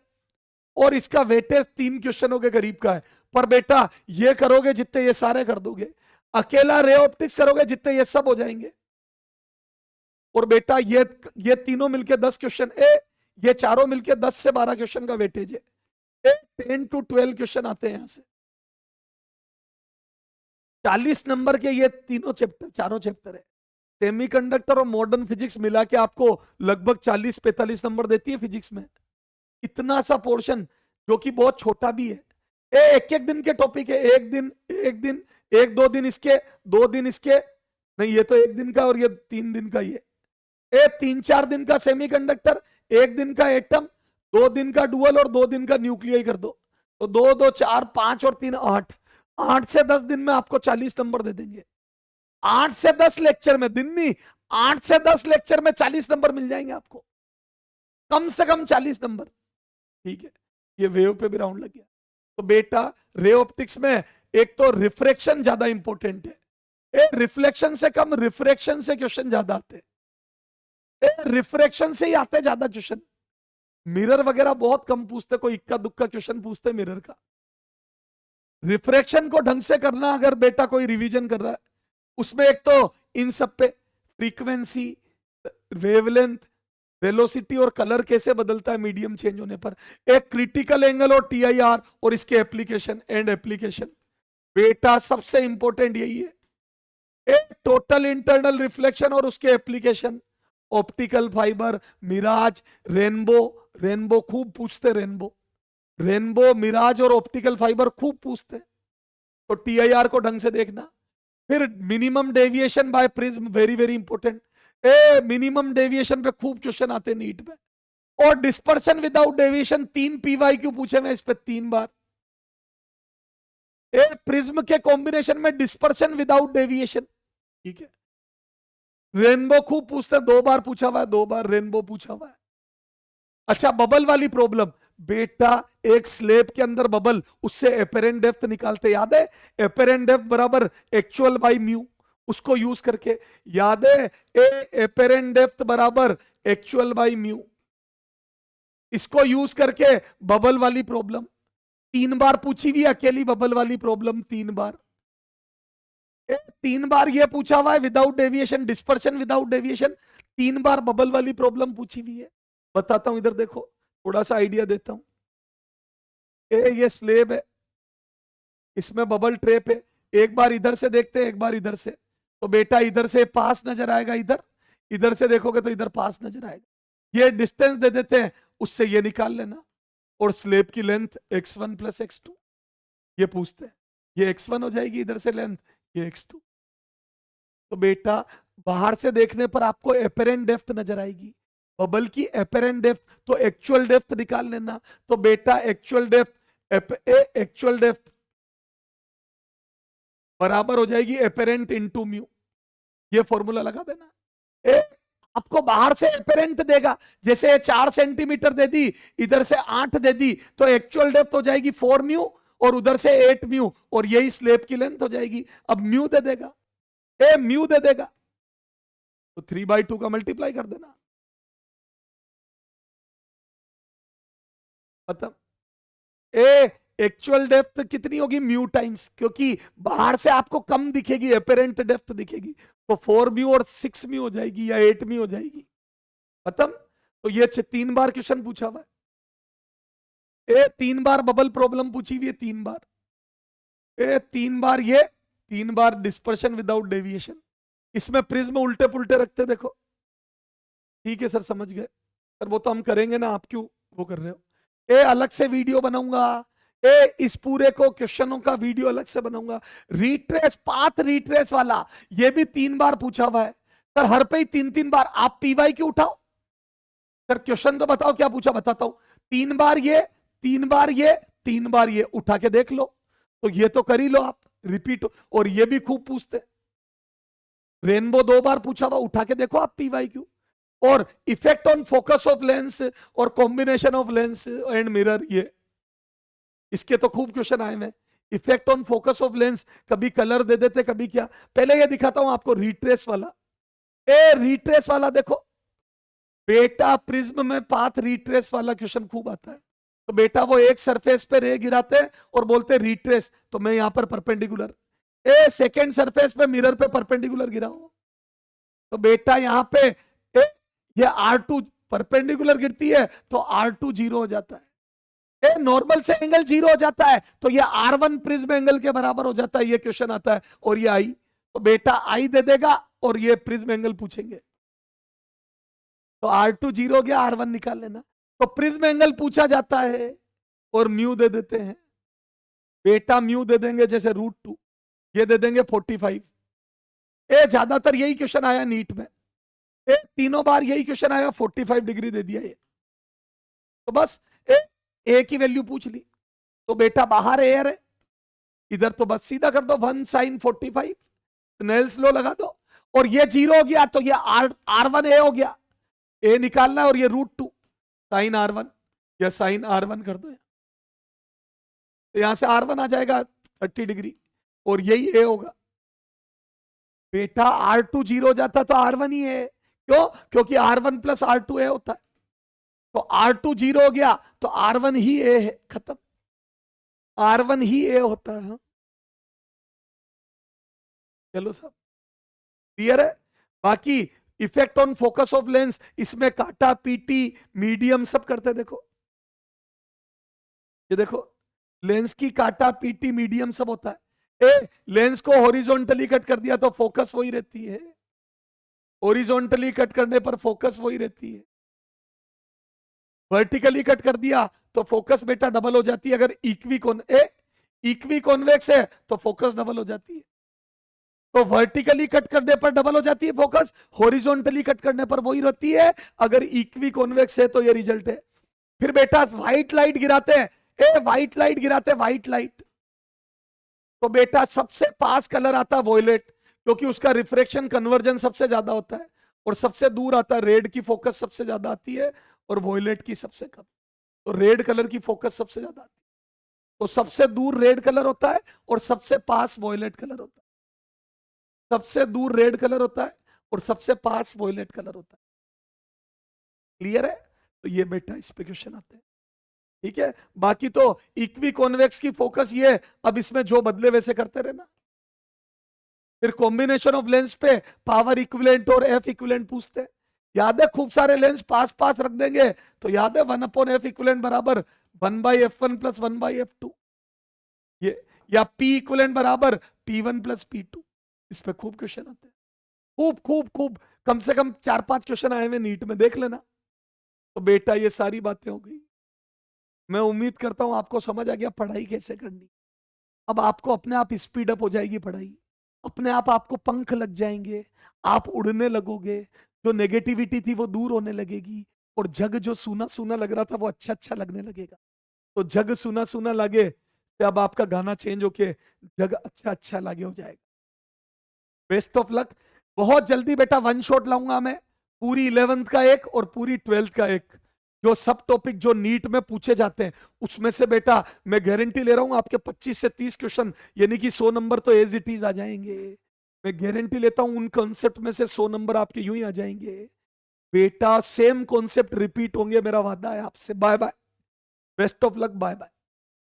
और इसका वेटेज 3 क्वेश्चनों के करीब का है। पर बेटा ये करोगे जितने ये सारे कर दोगे, अकेला रे ऑप्टिक्स करोगे जितने ये सब हो जाएंगे। और बेटा ये तीनों मिलके 10 क्वेश्चन, ये चारों मिलके 10 से 12 क्वेश्चन का वेटेज है। 10 to 12 क्वेश्चन आते हैं यहां से। 40 नंबर के ये तीनों चैप्टर, चारों चैप्टर है। सेमीकंडक्टर और मॉडर्न फिजिक्स मिला के आपको लगभग 40-45 नंबर देती है फिजिक्स में। इतना सा पोर्शन जो कि बहुत छोटा भी है। एक एक दिन के टॉपिक है, एक दिन 1-2 दिन इसके, 2 दिन इसके, नहीं ये तो 1 दिन का और ये 3 दिन का ही है। 3-4 दिन का सेमीकंडक्टर, 1 दिन का एटम, 2 दिन का डुअल और 2 दिन का न्यूक्लियर कर दो, तो 2 2 4 5 और 3 8, 8 से 10 दिन में आपको 40 नंबर दे देंगे। 8 से 10 लेक्चर में, दिन नहीं, 8 से 10 लेक्चर में 40 नंबर मिल जाएंगे आपको, कम से कम 40 नंबर। ठीक है, ये वेव पे भी राउंड लग गया। तो बेटा रे ऑप्टिक्स में एक तो रिफ्रैक्शन ज्यादा इंपॉर्टेंट है, रिफ्लेक्शन से कम रिफ्रैक्शन से क्वेश्चन ज्यादा आते हैं, रिफ्रैक्शन से ही आते ज्यादा क्वेश्चन। मिरर वगैरह बहुत कम पूछते, कोई इक्का दुक्का क्वेश्चन पूछते मिरर का। रिफ्रैक्शन को ढंग से करना अगर बेटा कोई रिवीजन कर रहा है, उसमें एक तो इन सब पे फ्रीक्वेंसी, वेवलेंथ, वेलोसिटी और कलर कैसे बदलता है मीडियम चेंज होने पर, एक क्रिटिकल एंगल और टीआईआर और इसके एप्लीकेशन एंड एप्लीकेशन। बेटा सबसे इंपॉर्टेंट यही है, एक टोटल इंटरनल रिफ्लेक्शन और उसके application, optical fibre, mirage, rainbow. Rainbow खूब पूछते, रेनबो मिराज और ऑप्टिकल फाइबर खूब पूछते। तो टीआईआर को ढंग से देखना। फिर minimum deviation by prism, very very important. Minimum deviation पे खूब क्वेश्चन आते नीट में। और डिस्पर्शन विदाउट डेविएशन 3 PYQ पूछे मैं इस पे 3 बार। प्रिज्म के कॉम्बिनेशन में डिस्पर्शन विदाउट डेविएशन। ठीक है, रेनबो खूब पूछते, 2 बार पूछा हुआ है, 2 बार रेनबो पूछा हुआ है। अच्छा, बबल वाली प्रॉब्लम, बेटा एक स्लेब के अंदर बबल, उससे एपेरेंट डेप्थ निकालते, याद है? एपेरेंट डेप्थ बराबर एक्चुअल बाई म्यू, उसको यूज करके, याद है? एपेरेंट डेप्थ बराबर एक्चुअल बाई म्यू, इसको यूज करके बबल वाली प्रॉब्लम 3 बार पूछी हुई, अकेली बबल वाली प्रॉब्लम 3 बार। 3 बार ये पूछा हुआ है without deviation, dispersion without deviation, 3 बार बबल वाली प्रॉब्लम पूछी हुई है। बताता हूं, इधर देखो, थोड़ा सा आइडिया देता हूं। ये स्लेब है, इसमें बबल ट्रेप है, एक बार इधर से देखते हैं, एक बार इधर से। तो बेटा इधर से पास नजर आएगा, इधर से देखोगे तो इधर पास नजर आएगा। ये डिस्टेंस दे देते हैं, उससे ये निकाल लेना। और स्लेब की लेंथ x1 + x2 ये पूछते हैं, ये x1 हो जाएगी, इधर से लेंथ ये x2। तो बेटा बाहर से देखने पर आपको एपेरेंट डेप्थ नजर आएगी, बबल की एपेरेंट डेप्थ, तो एक्चुअल डेप्थ निकाल लेना। तो बेटा एक्चुअल डेप्थ बराबर हो जाएगी एपेरेंट इनटू म्यू, ये फॉर्मूला लगा देना। आपको बाहर से एपेरेंट देगा, जैसे 4 सेंटीमीटर दे दी, इधर से 8 दे दी, तो एक्चुअल डेप्थ हो जाएगी 4 म्यू और उधर से 8 म्यू, और यही स्लेब की लेंथ हो जाएगी। अब म्यू दे देगा, म्यू दे देगा, तो 3/2 का मल्टीप्लाई कर देना। मतलब एक्चुअल डेप्थ कितनी होगी? म्यू टाइम्स, क्योंकि बाहर से आपको कम दिखेगी, एपेरेंट डेप्थ दिखेगी, तो 4 म्यू और 6 म्यू हो जाएगी या 8 म्यू हो जाएगी। खत्म। तो ये 3 बार क्वेश्चन पूछा हुआ है। 3 बार बबल प्रॉब्लम पूछी हुई है, 3 बार। 3 बार ये, 3 बार डिस्पर्शन विदाउट डेविएशन। इसमें प्रिज्म उल्टे पुल्टे रखते, देखो। ठीक है सर, समझ गए सर, वो तो हम करेंगे ना, आप क्यों वो कर रहे हो? अलग से वीडियो बनाऊंगा, इस पूरे को क्वेश्चनों का वीडियो अलग से बनाऊंगा। रीट्रेस, पाथ रीट्रेस वाला, ये भी 3 बार पूछा हुआ है सर, हर पे ही 3-3 बार। आप PYQ उठाओ सर, क्वेश्चन तो बताओ क्या पूछा, बताता हूं। 3 बार ये, 3 बार ये, 3 बार ये, उठा के देख लो। तो ये तो कर ही लो आप, रिपीट। और ये भी खूब पूछते। रेनबो 2 बार पूछा हुआ, उठा के देखो आप PYQ। और effect on focus of lens और combination of lens and mirror, ये इसके तो खूब क्वेश्चन आए हैं। Effect on focus of lens, कभी कलर दे देते कभी क्या। पहले ये दिखाता हूं आपको रिट्रेस वाला। रिट्रेस वाला देखो बेटा, प्रिज्म में पाथ रिट्रेस वाला क्वेश्चन खूब आता है। तो बेटा वो एक सरफेस पे रे गिराते हैं और बोलते हैं रिट्रेस, तो मैं यहां पर परपेंडिकुलर, सेकेंड सरफेस पे मिरर पे परपेंडिकुलर गिराओ, तो बेटा यहां पे ये R2 परपेंडिकुलर गिरती है तो R2 जीरो हो जाता है। नॉर्मल से एंगल जीरो हो जाता है तो ये R1 प्रिज्म एंगल के बराबर हो जाता है, ये क्वेश्चन आता है। और ये आई, तो बेटा आई दे देगा और ये प्रिज्म एंगल पूछेंगे, तो R2 जीरो हो गया, R1 निकाल लेना। तो प्रिज्म एंगल पूछा जाता है और म्यू दे देते हैं, बेटा म्यू दे देंगे जैसे √2, ये दे देंगे 45। ज्यादातर यही क्वेश्चन आया नीट में, तीनों बार यही क्वेश्चन आया, 45 डिग्री दे दिया ये। तो बस ए की वैल्यू पूछ ली, तो बेटा बाहर एयर है, इधर तो बस सीधा कर दो 1 sin 45, स्नेल्स लॉ लगा दो, और ये जीरो हो गया तो ये R1 ए हो गया, ए निकालना है, और ये √2 sin R1 या sin R1 कर दो, तो यहां से R1 आ जाएगा 30 डिग्री और यही ए होगा। बेटा R2 जीरो हो जाता तो R1 ही है, क्यों? क्योंकि R1 + R2 ए होता है, तो R2 जीरो हो गया तो R1 ही ए है, खत्म, R1 ही ए होता है। चलो सब क्लियर है। बाकी effect on focus of lens, इसमें काटा पीटी मीडियम सब करते, देखो ये देखो लेंस की काटा पीटी मीडियम सब होता है। लेंस को हॉरिजॉन्टली कट कर दिया तो फोकस वही रहती है, हॉरिजॉन्टली कट करने पर फोकस वही रहती है, वर्टिकली कट कर दिया तो फोकस बेटा डबल हो जाती है। अगर इक्वी कॉन्वेक्स है तो फोकस डबल हो जाती है, तो वर्टिकली कट करने पर डबल हो जाती है फोकस, हॉरिजॉन्टली कट करने पर वही रहती है। अगर इक्वी कॉन्वेक्स है तो ये रिजल्ट है। फिर बेटा व्हाइट लाइट गिराते हैं, व्हाइट लाइट गिराते हैं, व्हाइट लाइट, तो बेटा सबसे पास कलर आता है वॉयलेट, क्योंकि उसका रिफ्रैक्शन कन्वर्जन सबसे ज्यादा होता है, और सबसे दूर आता है रेड की फोकस सबसे ज्यादा आती है और वॉयलेट की सबसे कम, तो रेड कलर की फोकस सबसे ज्यादा आती है, तो सबसे दूर रेड कलर होता है और सबसे पास वॉयलेट कलर होता है, सबसे दूर रेड कलर होता है और सबसे पास वॉयलेट कलर होता है। क्लियर है? तो ये बेटा इस पे क्वेश्चन आते हैं, ठीक है। बाकी तो इक्वी कॉन्वेक्स की फोकस ये है, अब इसमें जो बदले वैसे करते रहना। फिर कॉम्बिनेशन ऑफ लेंस पे पावर इक्विवेलेंट और एफ इक्विवेलेंट पूछते हैं, याद है खूब सारे लेंस पास पास रख देंगे तो याद है 1/f इक्विवेलेंट बराबर 1/f1 + 1/f2, ये, या P इक्विवेलेंट बराबर P1 + P2। इस पे खूब क्वेश्चन आते हैं, खूब खूब खूब, कम से कम 4-5 क्वेश्चन आए हुए नीट में, देख लेना। तो बेटा ये सारी बातें हो गई, मैं उम्मीद करता हूं आपको समझ आ गया पढ़ाई कैसे करनी। अब आपको अपने आप स्पीड अप हो जाएगी पढ़ाई, अपने आप आपको पंख लग जाएंगे, आप उड़ने लगोगे, जो नेगेटिविटी थी वो दूर होने लगेगी, और जग जो सूना सूना लग रहा था वो अच्छा अच्छा लगने लगेगा। तो जग सूना सूना लगे तो अब आपका गाना चेंज होके जग अच्छा अच्छा लगे हो जाएगा। Best of luck. बहुत जल्दी बेटा वन शॉट लाऊंगा मैं, पूरी 11th का एक और पूरी 12th का एक, जो सब टॉपिक जो नीट में पूछे जाते हैं उसमें से बेटा मैं गारंटी ले रहा हूं आपके 25 से 30 क्वेश्चन, यानी कि 100 नंबर तो एज इट इज आ जाएंगे। मैं गारंटी लेता हूं उन कॉन्सेप्ट में से 100 नंबर आपके यूं ही आ जाएंगे बेटा, सेम कॉन्सेप्ट रिपीट होंगे, मेरा वादा है आपसे। Bye bye, best of luck, bye bye.